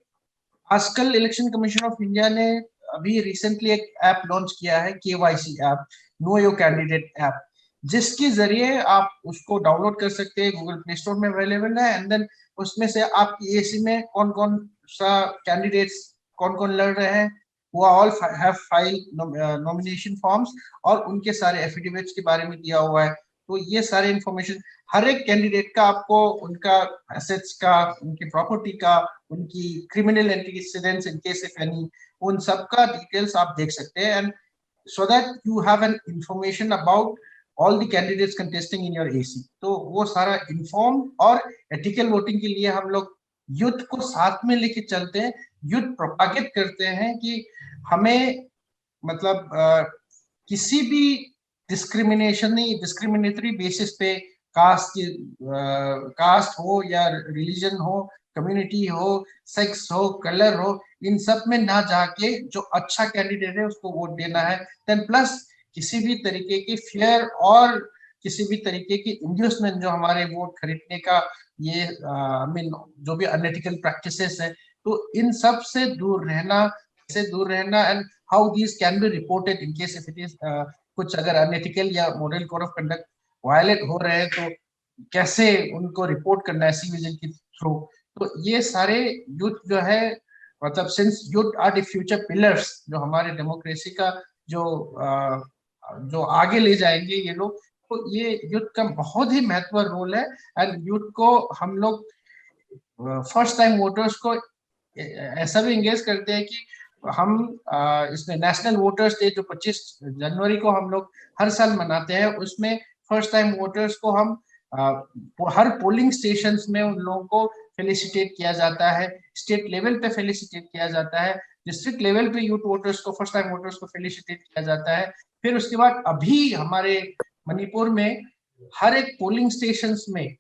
आजकल इलेक्शन कमीशन ऑफ इंडिया ने अभी रिसेंटली एक ऐप लॉन्च किया है, KYC app, know your candidate app, जिसके जरिए आप उसको डाउनलोड कर सकते हैं, गूगल प्ले स्टोर में अवेलेबल है। एंड देन उसमें से आपकी एसी में कौन कौन सा कैंडिडेट्स कौन कौन लड़ रहे हैं, वो all have file nomination forms, और उनके सारे एफिडेविट्स के बारे में दिया हुआ है। तो ये सारे इंफॉर्मेशन हर एक कैंडिडेट का, आपको उनका एसेट्स का, उनकी प्रॉपर्टी का, उनकी criminal antecedents in case if any, उन सब का डिटेल्स आप देख सकते हैं। And so that you have an information about all the candidates contesting in your AC। तो वो सारा इन्फॉर्म और एथिकल वोटिंग के लिए हम लोग यूथ को साथ में लेके चलते हैं, यूथ प्रोपागेट करते हैं कि हमें मतलब किसी भी डिस्क्रिमिनेटरी बेसिस पे, कास्ट हो या रिलीजन हो, कम्युनिटी हो, सेक्स हो, कलर हो, इन सब में ना जाके जो अच्छा कैंडिडेट है उसको वोट देना है। देन प्लस किसी भी तरीके की फेयर और किसी भी तरीके की इंड्यूसमेंट, जो हमारे वोट खरीदने का ये जो भी अनएथिकल प्रैक्टिसेस है, तो इन सब से दूर रहना and how these can be reported in case if it is कुछ अगर अनएथिकल या model code of conduct violate हो रहे हैं तो कैसे उनको रिपोर्ट करना है सी-विजिल के थ्रू। तो ये सारे यूथ जो है, मतलब since youth are the future pillars, जो हमारे डेमोक्रेसी का जो आगे ले जाएंगे ये लोग, तो ये यूथ का बहुत ही महत्वपूर्ण रोल है। एंड यूथ को हम लोग फर्स्ट टाइम वोटर्स को ऐसा भी एंगेज करते हैं कि हम इसमें नेशनल वोटर्स डे जो 25 जनवरी को हम लोग हर साल मनाते हैं, उसमें फर्स्ट टाइम वोटर्स को हम हर पोलिंग स्टेशंस में उन लोगों को फेलिसिटेट किया जाता है, स्टेट लेवल पे फेलिसिटेट किया जाता है, डिस्ट्रिक्ट लेवल पे यूथ वोटर्स को, फर्स्ट टाइम वोटर्स को फेलिसिटेट किया जाता है। फिर उसके बाद अभी हमारे मणिपुर में हर एक पोलिंग स्टेशंस में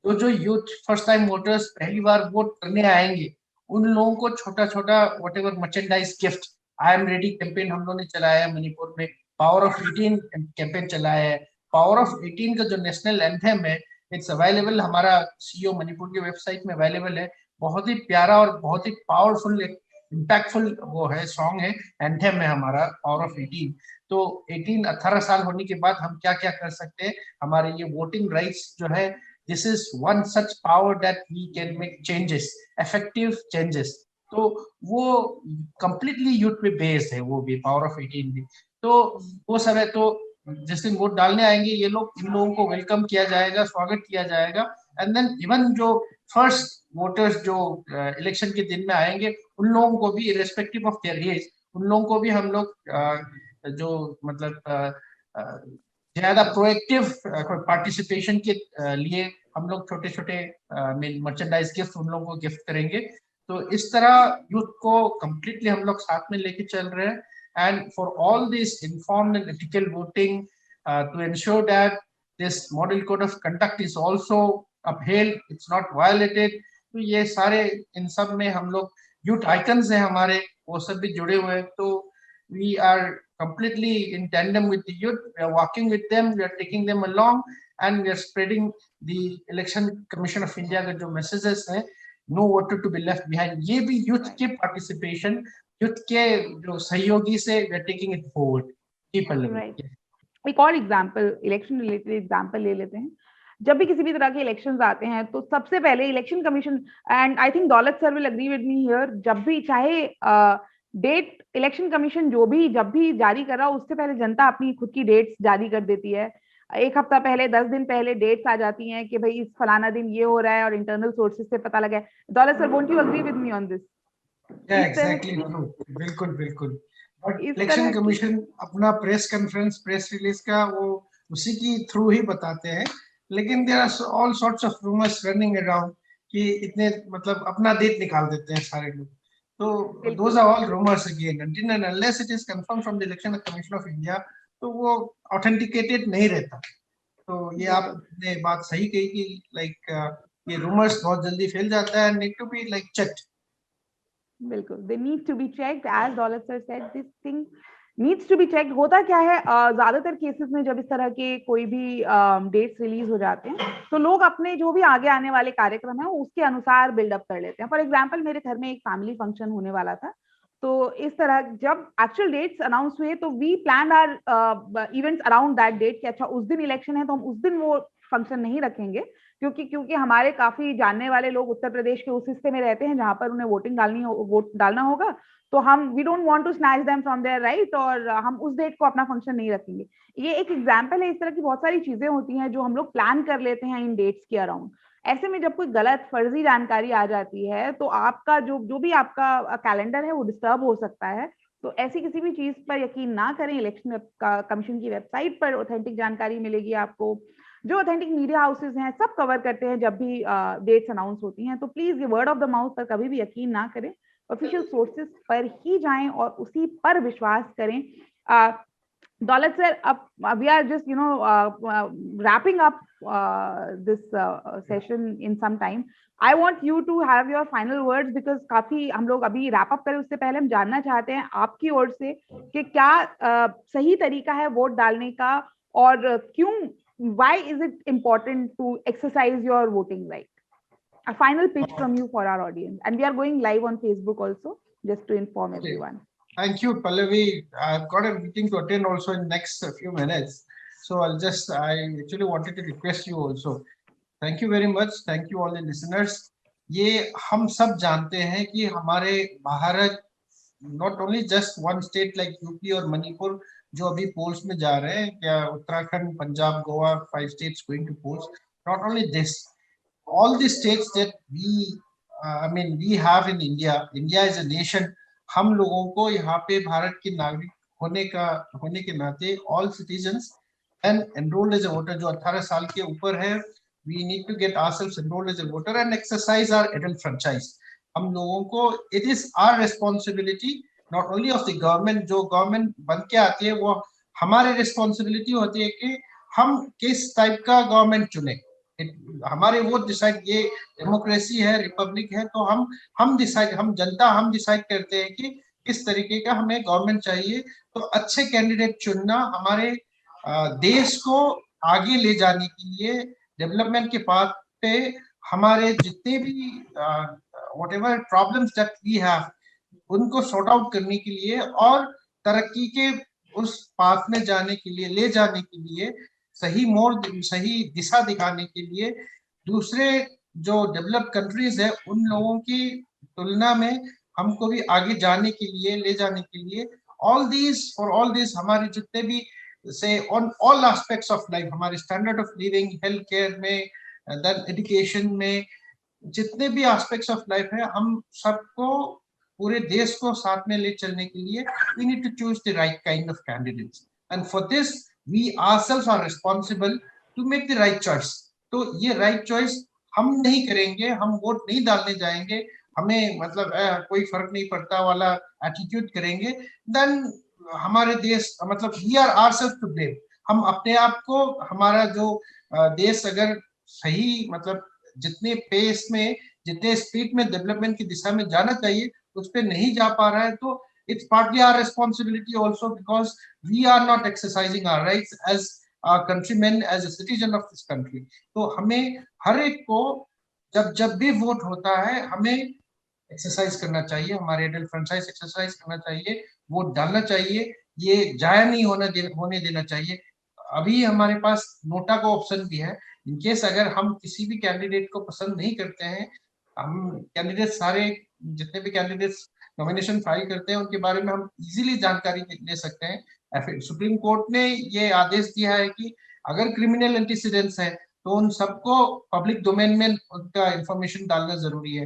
जो यूथ फर्स्ट टाइम वोटर्स पहली बार वोट करने आएंगे, उन लोगों को छोटा छोटा whatever merchandise gift, I am ready campaign हम लोगों ने चलाया है मणिपुर में, पावर ऑफ 18 कैंपेन चलाया है। पावर ऑफ 18 का जो नेशनल एंथम है, इट्स अवेलेबल, हमारा सीईओ मणिपुर की वेबसाइट में अवेलेबल है। बहुत ही प्यारा और बहुत ही पावरफुल, इम्पैक्टफुल वो है, सॉन्ग है, एंथम है हमारा पावर ऑफ 18। तो 18 साल होने के बाद हम क्या क्या कर सकते हैं, हमारे ये वोटिंग राइट्स जो है, this is one such power that we can make changes, effective changes। तो वो completely यूथ पे बेस्ड है, वो भी पावर ऑफ 18 भी। तो वो सब है, तो जिस दिन वोट डालने आएंगे ये लोग, इन लोगों को वेलकम किया जाएगा, स्वागत किया जाएगा। एंड देन इवन जो फर्स्ट वोटर्स जो इलेक्शन के दिन में आएंगे, उन लोगों को भी इरेस्पेक्टिव ऑफ देयर एज, उन लोगों को भी हम लोग जो मतलब ज्यादा प्रोएक्टिव पार्टिसिपेशन के लिए हम लोग छोटे छोटे मर्चेंडाइज गिफ्ट उन लोगों को गिफ्ट करेंगे। तो इस तरह यूथ को कंप्लीटली हम लोग साथ में लेके चल रहे हैं। And for all this informed and ethical voting, to ensure that this model code of conduct is also upheld, it's not violated. तो ये सारे, इन सब में हम लोग यूथ आइकन्स हैं हमारे, वो सब भी जुड़े हुए हैं। तो we are completely in tandem with the youth, we are walking with them, we are taking them along, and we are spreading the election commission of India का जो messages है, no voter to be left behind, ये भी youth के participation, youth के जो सहयोगी से we are taking it forward। right। एक और एग्जांपल, इलेक्शन रिलेटेड एग्जांपल ले लेते हैं। जब भी किसी भी तरह के इलेक्शंस आते हैं तो सबसे पहले election commission, and I think Daulat sir will agree with me here, जब भी चाहे डेट इलेक्शन कमीशन जब भी जारी कर रहा हो, उससे पहले जनता अपनी खुद की डेट्स जारी कर देती है। एक हफ्ता पहले, 10 दिन पहले डेट्स आ जाती हैं कि भाई इस फलाना दिन ये हो रहा है और इंटरनल सोर्सेज से पता लगा है। Daulat sir, won't you agree with me on this? Exactly true, बिल्कुल बिल्कुल। बट इस इलेक्शन तरह की कमीशन अपना प्रेस कॉन्फ्रेंस, प्रेस रिलीज का वो उसी की थ्रू ही बताते हैं, लेकिन there are all sorts of rumours running around कि इतने मतलब अपना डेट निकाल देते हैं सारे लोग। तो those are all rumours again, until and unless it is confirmed from the Election Commission of India, तो वो ऑथेंटिकेटेड नहीं रहता। तो ये आपने बात सही कही कि लाइक ये रूमर्स बहुत जल्दी फैल जाता है, need to be like checked. बिल्कुल, they need to be checked, as Daulat sir said, this thing needs to be checked। होता क्या है, ज्यादातर केसेस में जब इस तरह के कोई भी डेट्स रिलीज हो जाते हैं तो लोग अपने जो भी आगे आने वाले कार्यक्रम है उसके अनुसार बिल्डअप कर लेते हैं। फॉर एग्जाम्पल, मेरे घर में एक फैमिली फंक्शन होने वाला था, तो इस तरह जब एक्चुअल डेट्स अनाउंस हुए तो we plan our events around that date कि अच्छा उस दिन इलेक्शन है तो हम उस दिन वो फंक्शन नहीं रखेंगे, क्योंकि हमारे काफी जानने वाले लोग उत्तर प्रदेश के उस हिस्से में रहते हैं जहां पर उन्हें वोट डालना होगा, तो हम we don't want to snatch them from there right, और हम उस डेट को अपना फंक्शन नहीं रखेंगे। ये एक एग्जाम्पल है। इस तरह की बहुत सारी चीजें होती हैं जो हम लोग प्लान कर लेते हैं इन डेट्स के अराउंड। ऐसे में जब कोई गलत फर्जी जानकारी आ जाती है तो आपका जो भी आपका कैलेंडर है वो डिस्टर्ब हो सकता है। तो ऐसी किसी भी चीज पर यकीन ना करें। इलेक्शन कमीशन की वेबसाइट पर ऑथेंटिक जानकारी मिलेगी आपको, जो ऑथेंटिक मीडिया हाउसेज हैं सब कवर करते हैं जब भी डेट्स अनाउंस होती हैं। तो प्लीज ये वर्ड ऑफ द माउथ पर कभी भी यकीन ना करें, ऑफिशियल सोर्सेज पर ही जाएं और उसी पर विश्वास करें। दौलत सर, अब we are just wrapping up this session in some time. I want you to have your final words because काफी हम लोग अभी रैप अप करें उससे पहले हम जानना चाहते हैं आपकी ओर से कि क्या सही तरीका है वोट डालने का, और क्यों, why is it important to exercise your voting right? A final pitch from you for our audience, and we are going live on Facebook also, just to inform everyone. Thank you, Pallavi. I've got a meeting to attend also in next few minutes, so I actually wanted to request you also. Thank you very much. Thank you all the listeners. ये हम सब जानते हैं कि हमारे Bharat, not only just one state like UP और मणिपुर जो अभी पोल्स में जा रहे हैं, क्या Uttarakhand, Punjab, Goa, 5 states going to polls. Not only this, all the states that we have in India. India is a nation. हम लोगों को यहाँ पे भारत के नागरिक होने के नाते all citizens and enrolled as a voter, जो 18 साल के ऊपर है, we need to get ourselves enrolled as a voter and exercise our adult franchise. हम लोगों को, it is our responsibility, not only of the government, जो गवर्नमेंट बन के आती है वो हमारी रिस्पॉन्सिबिलिटी होती है कि हम किस टाइप का गवर्नमेंट चुने। हमारे वोट डिसाइड, ये डेमोक्रेसी है, रिपब्लिक है, तो हम डिसाइड करते हैं कि किस तरीके का हमें गवर्नमेंट चाहिए। तो अच्छे कैंडिडेट चुनना हमारे देश को आगे ले जाने के लिए, डेवलपमेंट के पाथ पे हमारे जितने भी whatever problems that we have उनको सॉर्ट आउट करने के लिए और तरक्की के उस पाथ में जाने के लिए, ले जाने के लिए, सही दिशा दिखाने के लिए दूसरे जो डेवलप्ड कंट्रीज है उन लोगों की तुलना में हमको भी आगे जाने के लिए, ले जाने के लिए, फॉर ऑल दिस हमारे जितने भी से on all aspects of life, हमारे standard of living, health care में, देन एजुकेशन में, जितने भी एस्पेक्ट्स ऑफ लाइफ है, हम सबको, पूरे देश को साथ में ले चलने के लिए we need to choose the right kind of candidates, and for this we ourselves are responsible to make the right choice. तो ये right choice हम नहीं करेंगे, हम वोट नहीं डालने जाएंगे, हमें मतलब कोई फर्क नहीं पड़ता वाला एटीट्यूड करेंगे, then हमारे देश मतलब we are ourselves to blame. हम अपने आप को, हमारा जो देश अगर सही मतलब जितने पेस में, जितने स्पीड में डेवलपमेंट की दिशा में जाना चाहिए उस पे नहीं जा पा रहा है, तो it's partly our responsibility also because we are not exercising our rights as a countrymen, as a citizen of this country. तो हमें हर एक को जब भी वोट होता है हमें एक्सरसाइज करना चाहिए, हमारे एडल्ट फ्रेंचाइज एक्सरसाइज करना चाहिए, वोट डालना चाहिए, ये जाया नहीं होने देना चाहिए। अभी हमारे पास नोटा का ऑप्शन भी है, इनकेस अगर हम किसी भी कैंडिडेट को पसंद नहीं करते हैं, हम कैंडिडेट सारे जितने भी कैंडिडेट्स नॉमिनेशन फाइल करते हैं उनके बारे में हम इजीली जानकारी ले सकते हैं। सुप्रीम कोर्ट ने ये आदेश दिया है कि अगर क्रिमिनल एंटीसीडेंट्स है तो उन सबको पब्लिक डोमेन में उनका इंफॉर्मेशन डालना जरूरी है,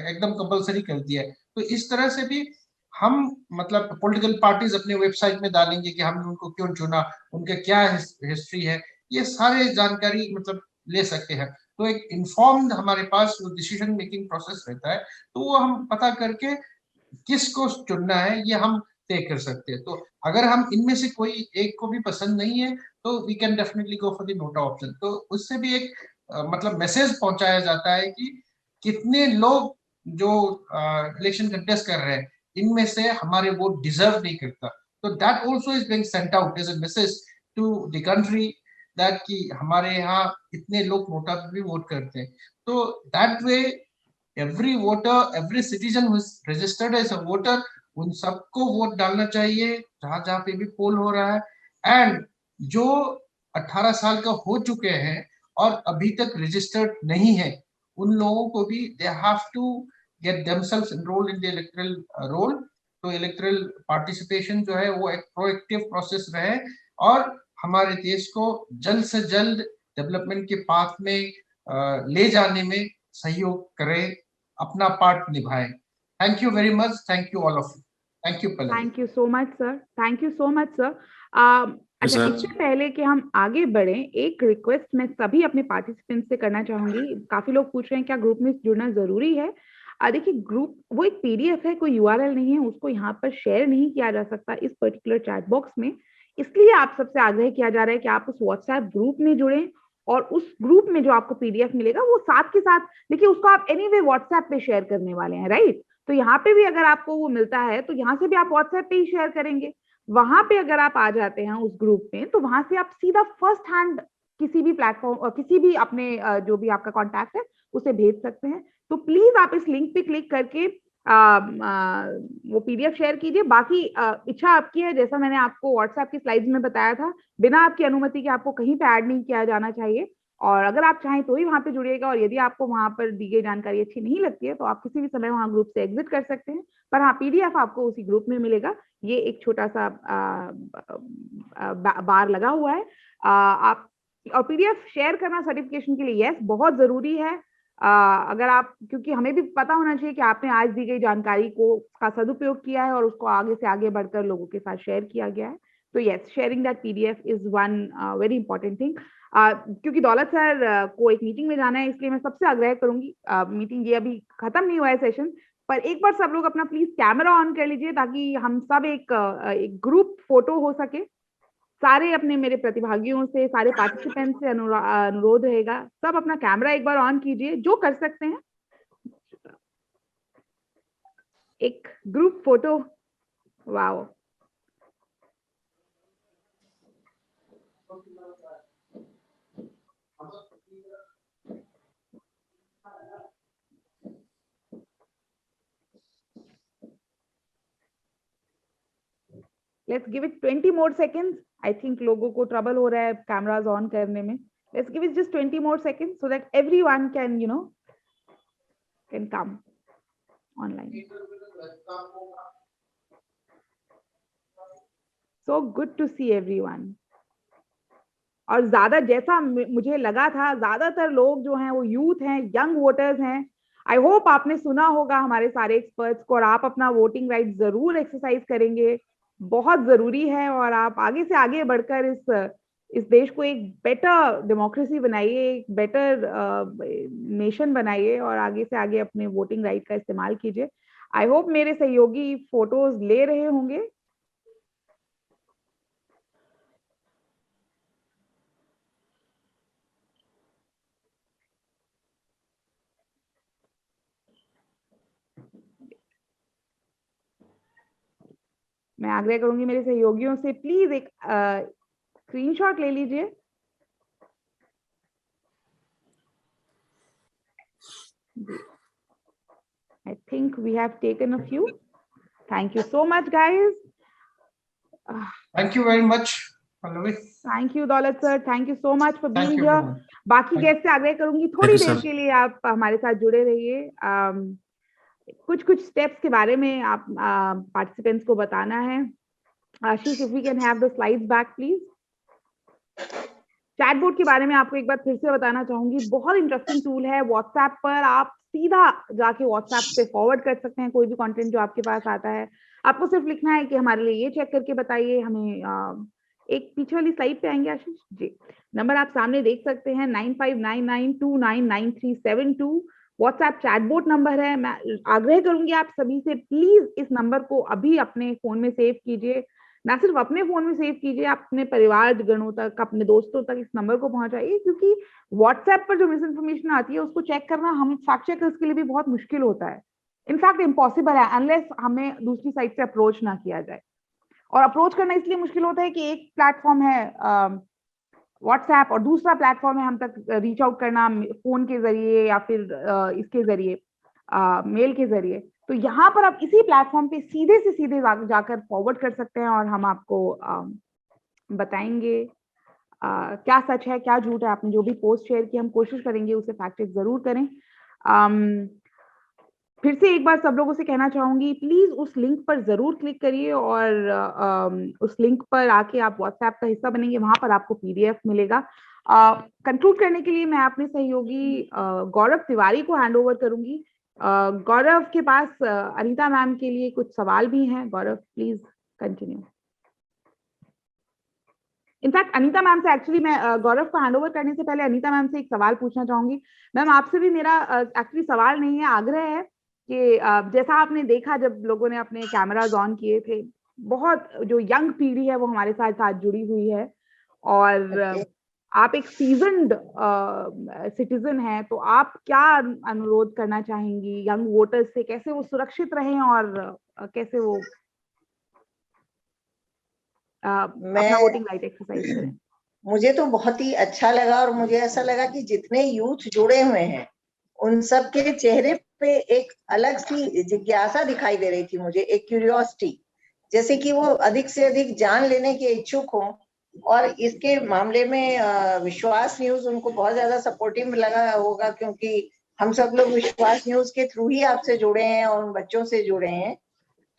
एकदम कंपलसरी कर दिया है। तो इस तरह से भी हम मतलब पॉलिटिकल पार्टीज अपने वेबसाइट में डालेंगे कि हमने उनको क्यों चुना, उनके क्या हिस्ट्री है, ये सारे जानकारी मतलब ले सकते हैं। तो एक इन्फॉर्म्ड हमारे पास वो डिसीजन मेकिंग प्रोसेस रहता है, तो वो हम पता करके किसको चुनना है ये हम तय कर सकते हैं। तो अगर हम इनमें से कोई एक को भी पसंद नहीं है तो we can definitely go for the NOTA option. तो उससे भी एक मतलब मैसेज पहुंचाया जाता है कि कितने लोग जो इलेक्शन कंटेस्ट कर रहे हैं इनमें से हमारे वोट डिजर्व नहीं करता। तो that also is being sent out as a message to the country that कि हमारे यहाँ इतने लोग नोटा पे भी वोट करते हैं। तो that way every voter, every citizen who is registered as a voter, उन सबको वोट डालना चाहिए जहां जहां पे भी पोल हो रहा है। एंड जो 18 साल का हो चुके हैं और अभी तक रजिस्टर्ड नहीं है उन लोगों को भी they have to get themselves enrolled in the electoral roll. तो इलेक्टोरल पार्टिसिपेशन जो है वो एक प्रोएक्टिव प्रोसेस रहे और हमारे देश को जल्द से जल्द डेवलपमेंट के पाथ में ले जाने में सहयोग करें, अपना पार्ट निभाएं। Thank you very much, thank you all of you, thank you Pallavi. Thank you so much sir, thank you so much sir. अच्छा, सर। इससे पहले कि हम आगे बढ़े, एक रिक्वेस्ट मैं सभी अपने पार्टिसिपेंट्स से करना चाहूंगी। काफी लोग पूछ रहे हैं क्या ग्रुप में जुड़ना जरूरी है। देखिए, ग्रुप वो एक पीडीएफ है, कोई यूआरएल नहीं है, उसको यहाँ पर शेयर नहीं किया जा सकता इस पर्टिकुलर चैट बॉक्स में। इसलिए आप सबसे आग्रह किया जा रहा है कि आप उस व्हाट्सएप ग्रुप में जुड़ें और उस ग्रुप में जो आपको पीडीएफ मिलेगा वो साथ के साथ, देखिए उसको आप एनीवे व्हाट्सएप पे शेयर करने वाले हैं, राइट? तो यहाँ पे भी अगर आपको वो मिलता है तो यहाँ से भी आप व्हाट्सएप पे ही शेयर करेंगे। वहां पे अगर आप आ जाते हैं उस ग्रुप में तो वहां से आप सीधा फर्स्ट हैंड किसी भी प्लेटफॉर्म और किसी भी अपने जो भी आपका कॉन्टैक्ट है उसे भेज सकते हैं। तो प्लीज आप इस लिंक पे क्लिक करके वो पीडीएफ शेयर कीजिए। बाकी इच्छा आपकी है, जैसा मैंने आपको व्हाट्सएप की स्लाइड्स में बताया था, बिना आपकी अनुमति के आपको कहीं पे ऐड नहीं किया जाना चाहिए। और अगर आप चाहें तो ही वहां पे जुड़िएगा, और यदि आपको वहां पर दी गई जानकारी अच्छी नहीं लगती है तो आप किसी भी समय वहां ग्रुप से एग्जिट कर सकते हैं। पर हाँ, पीडीएफ आपको उसी ग्रुप में मिलेगा। ये एक छोटा सा बार लगा हुआ है। आप और पीडीएफ शेयर करना सर्टिफिकेशन के लिए यस बहुत जरूरी है। अगर आप, क्योंकि हमें भी पता होना चाहिए कि आपने आज दी गई जानकारी को का सदुपयोग किया है और उसको आगे से आगे बढ़कर लोगों के साथ शेयर किया गया है। तो yes, sharing that PDF is one very important thing. क्योंकि दौलत सर को एक मीटिंग में जाना है, इसलिए मैं सबसे आग्रह करूंगी, मीटिंग ये अभी खत्म नहीं हुआ है सेशन, पर एक बार सब लोग अपना प्लीज कैमरा ऑन कर लीजिए ताकि हम सब एक ग्रुप फोटो हो सके। सारे अपने मेरे प्रतिभागियों से, सारे पार्टिसिपेंट से अनुरोध रहेगा, सब अपना कैमरा एक बार ऑन कीजिए जो कर सकते हैं। एक group photo, wow. Let's give it 20 more seconds. I think लोगों को ट्रबल हो रहा है कैमरास ऑन करने में। Let's give it just 20 more seconds so that everyone can, can come online. So good to see everyone. और ज्यादा, जैसा मुझे लगा था, ज्यादातर लोग जो हैं वो यूथ हैं, यंग वोटर्स हैं। आई होप आपने सुना होगा हमारे सारे एक्सपर्ट्स को और आप अपना वोटिंग राइट जरूर एक्सरसाइज करेंगे, बहुत जरूरी है। और आप आगे से आगे बढ़कर इस देश को एक बेटर डेमोक्रेसी बनाइए, एक बेटर नेशन बनाइए और आगे से आगे अपने वोटिंग राइट का इस्तेमाल कीजिए। आई होप मेरे सहयोगी फोटोज ले रहे होंगे। मैं आग्रह करूंगी मेरे सहयोगियों से, प्लीज एक स्क्रीनशॉट ले लीजिए। I think we have taken a few. Thank you so much, guys. Thank you very much, Pallavi. Thank you, Daulat sir. Thank you so much for being Thank you, here. everyone. बाकी guest से आग्रह करूंगी थोड़ी you, there sir. के लिए आप हमारे साथ जुड़े रहिए। कुछ स्टेप्स के बारे में आप पार्टिसिपेंट्स को बताना है। आशीष, if we can have the slides back, please. Chatbot के बारे में आपको एक बार फिर से बताना चाहूंगी, बहुत इंटरेस्टिंग टूल है। व्हाट्सएप पर आप सीधा जाके व्हाट्सएप पे फॉरवर्ड कर सकते हैं कोई भी कंटेंट जो आपके पास आता है। आपको सिर्फ लिखना है कि हमारे लिए ये चेक करके बताइए। हमें एक पीछे वाली स्लाइड पे आएंगे आशीष जी, नंबर आप सामने देख सकते हैं 9599299372 व्हाट्सएप चैटबॉट नंबर है। मैं आग्रह करूंगी आप सभी से, प्लीज इस नंबर को अभी अपने फोन में सेव कीजिए। ना सिर्फ अपने फोन में सेव कीजिए, आप अपने परिवार जनों तक, अपने दोस्तों तक इस नंबर को पहुंचाइए, क्योंकि व्हाट्सएप पर जो मिस इन्फॉर्मेशन आती है उसको चेक करना हम फैक्ट चेकर्स के लिए भी बहुत मुश्किल होता है। इनफैक्ट इम्पॉसिबल है, अनलेस हमें दूसरी साइड से अप्रोच ना किया जाए। और अप्रोच करना इसलिए मुश्किल होता है कि एक प्लेटफॉर्म है व्हाट्सएप और दूसरा प्लेटफॉर्म है हम तक रीच आउट करना फोन के जरिए या फिर इसके जरिए मेल के जरिए। तो यहाँ पर आप इसी प्लेटफॉर्म पे सीधे से सीधे जाकर फॉरवर्ड कर सकते हैं और हम आपको बताएंगे क्या सच है क्या झूठ है। आपने जो भी पोस्ट शेयर की, हम कोशिश करेंगे उसे फैक्ट चेक जरूर करें। फिर से एक बार सब लोगों से कहना चाहूंगी, प्लीज उस लिंक पर जरूर क्लिक करिए और उस लिंक पर आके आप व्हाट्सएप का हिस्सा बनेंगे, वहां पर आपको पीडीएफ मिलेगा। कंक्लूड करने के लिए मैं अपने सहयोगी गौरव तिवारी को हैंड ओवर करूंगी। गौरव के पास अनीता मैम के लिए कुछ सवाल भी हैं। Gaurav please continue. In fact Anita ma'am से एक्चुअली मैं गौरव को हैंड ओवर करने से पहले अनीता मैम से एक सवाल पूछना चाहूंगी। मैम आपसे भी मेरा एक्चुअली सवाल नहीं है, आग्रह है कि जैसा आपने देखा जब लोगों ने अपने कैमराज ऑन किए थे, बहुत जो यंग पीढ़ी है वो हमारे साथ साथ जुड़ी हुई है और आप एक सीजन्ड सिटीजन हैं, तो आप क्या अनुरोध करना चाहेंगी यंग वोटर्स से, कैसे वो सुरक्षित रहें और कैसे वो अपना वोटिंग राइट एक्सरसाइज करें? मुझे तो बहुत ही अच्छा लगा और मुझे ऐसा लगा कि जितने यूथ जुड़े हुए हैं उन सब के चेहरे पे एक अलग सी जिज्ञासा दिखाई दे रही थी मुझे, एक क्यूरियोसिटी, जैसे कि वो अधिक से अधिक जान लेने के इच्छुक हों। और इसके मामले में विश्वास न्यूज उनको बहुत ज्यादा सपोर्टिव लगा होगा, क्योंकि हम सब लोग विश्वास न्यूज के थ्रू ही आपसे जुड़े हैं और उन बच्चों से जुड़े हैं।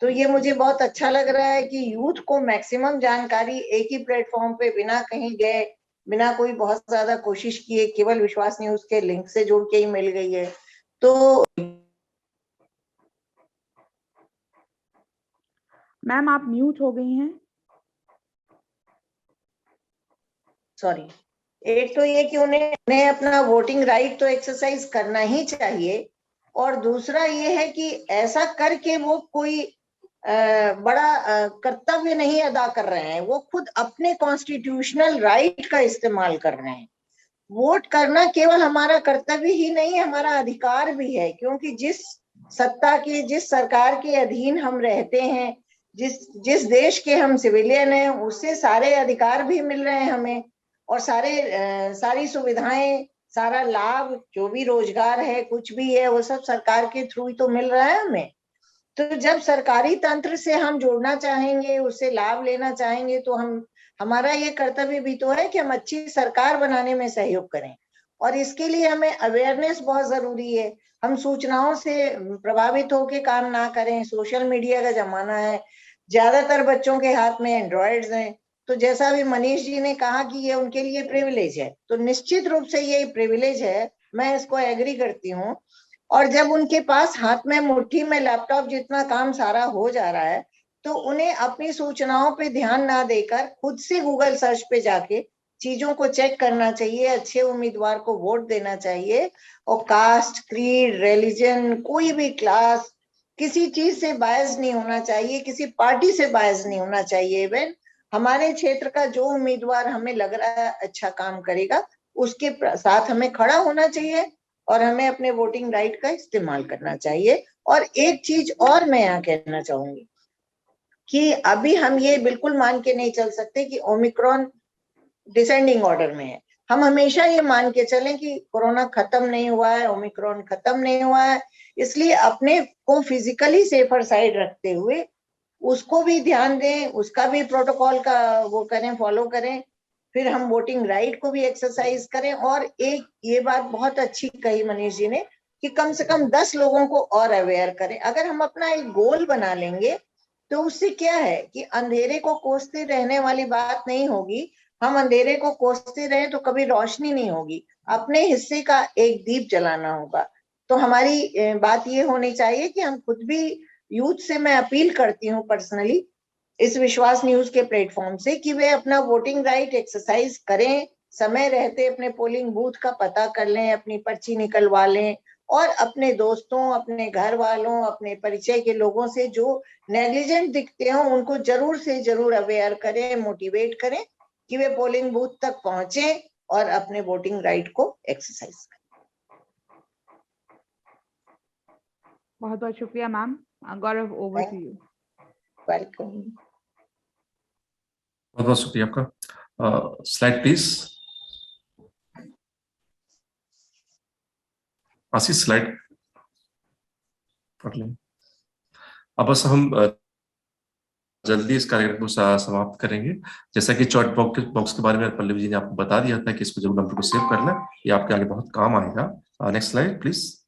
तो ये मुझे बहुत अच्छा लग रहा है कि यूथ को मैक्सिमम जानकारी एक ही प्लेटफॉर्म पे बिना कहीं गए, बिना कोई बहुत ज्यादा कोशिश किए, केवल विश्वास न्यूज के लिंक से जुड़ के ही मिल गई है। तो मैम आप म्यूट हो गई हैं। सॉरी। एक तो ये कि उन्हें अपना वोटिंग राइट तो एक्सरसाइज करना ही चाहिए, और दूसरा ये है कि ऐसा करके वो कोई बड़ा कर्तव्य नहीं अदा कर रहे हैं, वो खुद अपने कॉन्स्टिट्यूशनल राइट का इस्तेमाल कर रहे हैं। वोट करना केवल हमारा कर्तव्य ही नहीं, हमारा अधिकार भी है, क्योंकि जिस सत्ता के, जिस सरकार के अधीन हम रहते हैं, जिस देश के हम सिविलियन हैं, उससे सारे अधिकार भी मिल रहे हैं हमें, और सारी सुविधाएं, सारा लाभ, जो भी रोजगार है, कुछ भी है, वो सब सरकार के थ्रू ही तो मिल रहा है हमें। तो जब सरकारी तंत्र से हम जुड़ना चाहेंगे, उससे लाभ लेना चाहेंगे, तो हमारा ये कर्तव्य भी तो है कि हम अच्छी सरकार बनाने में सहयोग करें। और इसके लिए हमें अवेयरनेस बहुत जरूरी है। हम सूचनाओं से प्रभावित होकर काम ना करें। सोशल मीडिया का जमाना है, ज्यादातर बच्चों के हाथ में एंड्रॉइड्स हैं। तो जैसा भी मनीष जी ने कहा कि ये उनके लिए प्रिविलेज है, तो निश्चित रूप से ये प्रिविलेज है, मैं इसको एग्री करती हूँ। और जब उनके पास हाथ में मुट्ठी में लैपटॉप जितना काम सारा हो जा रहा है, तो उन्हें अपनी सूचनाओं पे ध्यान ना देकर खुद से गूगल सर्च पे जाके चीजों को चेक करना चाहिए, अच्छे उम्मीदवार को वोट देना चाहिए। और कास्ट, क्रीड, रिलीजन, कोई भी क्लास, किसी चीज से बायस नहीं होना चाहिए, किसी पार्टी से बायस नहीं होना चाहिए। इवन हमारे क्षेत्र का जो उम्मीदवार हमें लग रहा है अच्छा काम करेगा, उसके साथ हमें खड़ा होना चाहिए और हमें अपने वोटिंग राइट का इस्तेमाल करना चाहिए। और एक चीज और मैं यहाँ कहना चाहूंगी कि अभी हम ये बिल्कुल मान के नहीं चल सकते कि ओमिक्रॉन डिसेंडिंग ऑर्डर में है। हम हमेशा ये मान के चलें कि कोरोना खत्म नहीं हुआ है, ओमिक्रॉन खत्म नहीं हुआ है। इसलिए अपने को फिजिकली सेफर साइड रखते हुए उसको भी ध्यान दें, उसका भी प्रोटोकॉल का वो करें, फॉलो करें। फिर हम वोटिंग राइट को भी एक्सरसाइज करें। और एक ये बात बहुत अच्छी कही मनीष जी ने कि कम से कम 10 लोगों को और अवेयर करें। अगर हम अपना एक गोल बना लेंगे तो उससे क्या है कि अंधेरे को कोसते रहने वाली बात नहीं होगी। हम अंधेरे को कोसते रहे तो कभी रोशनी नहीं होगी। अपने हिस्से का एक दीप जलाना होगा। तो हमारी बात ये होनी चाहिए कि हम खुद भी, यूथ से मैं अपील करती हूँ पर्सनली इस विश्वास न्यूज के प्लेटफॉर्म से, कि वे अपना वोटिंग राइट एक्सरसाइज करें, समय रहते अपने पोलिंग बूथ का पता कर लें, अपनी पर्ची निकलवा लें, और अपने दोस्तों, अपने घर वालों, अपने परिचय के लोगों से जो नेग्लिजेंट दिखते हो उनको जरूर से जरूर अवेयर करें, मोटिवेट करें कि वे पोलिंग बूथ तक पहुंचे और अपने वोटिंग राइट को एक्सरसाइज करें। बहुत बहुत शुक्रिया ma'am. Gaurav, over to you. Welcome. बहुत बहुत शुक्रिया आपका। Slide please. आशीष स्लाइड कर लें। अब बस हम जल्दी इस कार्यक्रम को समाप्त करेंगे। जैसा कि चैट बॉक्स के बारे में पल्लवी जी ने आपको बता दिया था कि इसको जरूर नंबर को सेव करना, ये आपके आगे बहुत काम आएगा। Next slide please.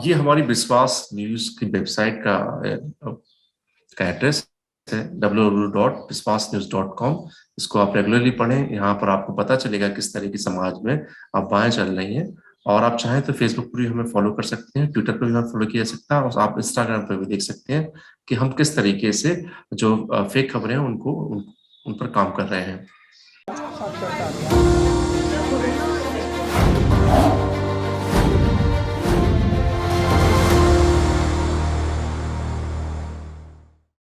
ये हमारी विश्वास न्यूज की वेबसाइट का एड्रेस है www.viswasnews.com। इसको आप रेगुलरली पढ़ें। यहाँ पर आपको पता चलेगा किस तरह की समाज में अफवाहें चल रही हैं। और आप चाहें तो फेसबुक पर भी हमें फॉलो कर सकते हैं, ट्विटर पर भी हमें फॉलो किया जा सकता है, और आप इंस्टाग्राम पर भी देख सकते हैं कि हम किस तरीके से जो फेक खबरें हैं उन पर काम कर रहे हैं।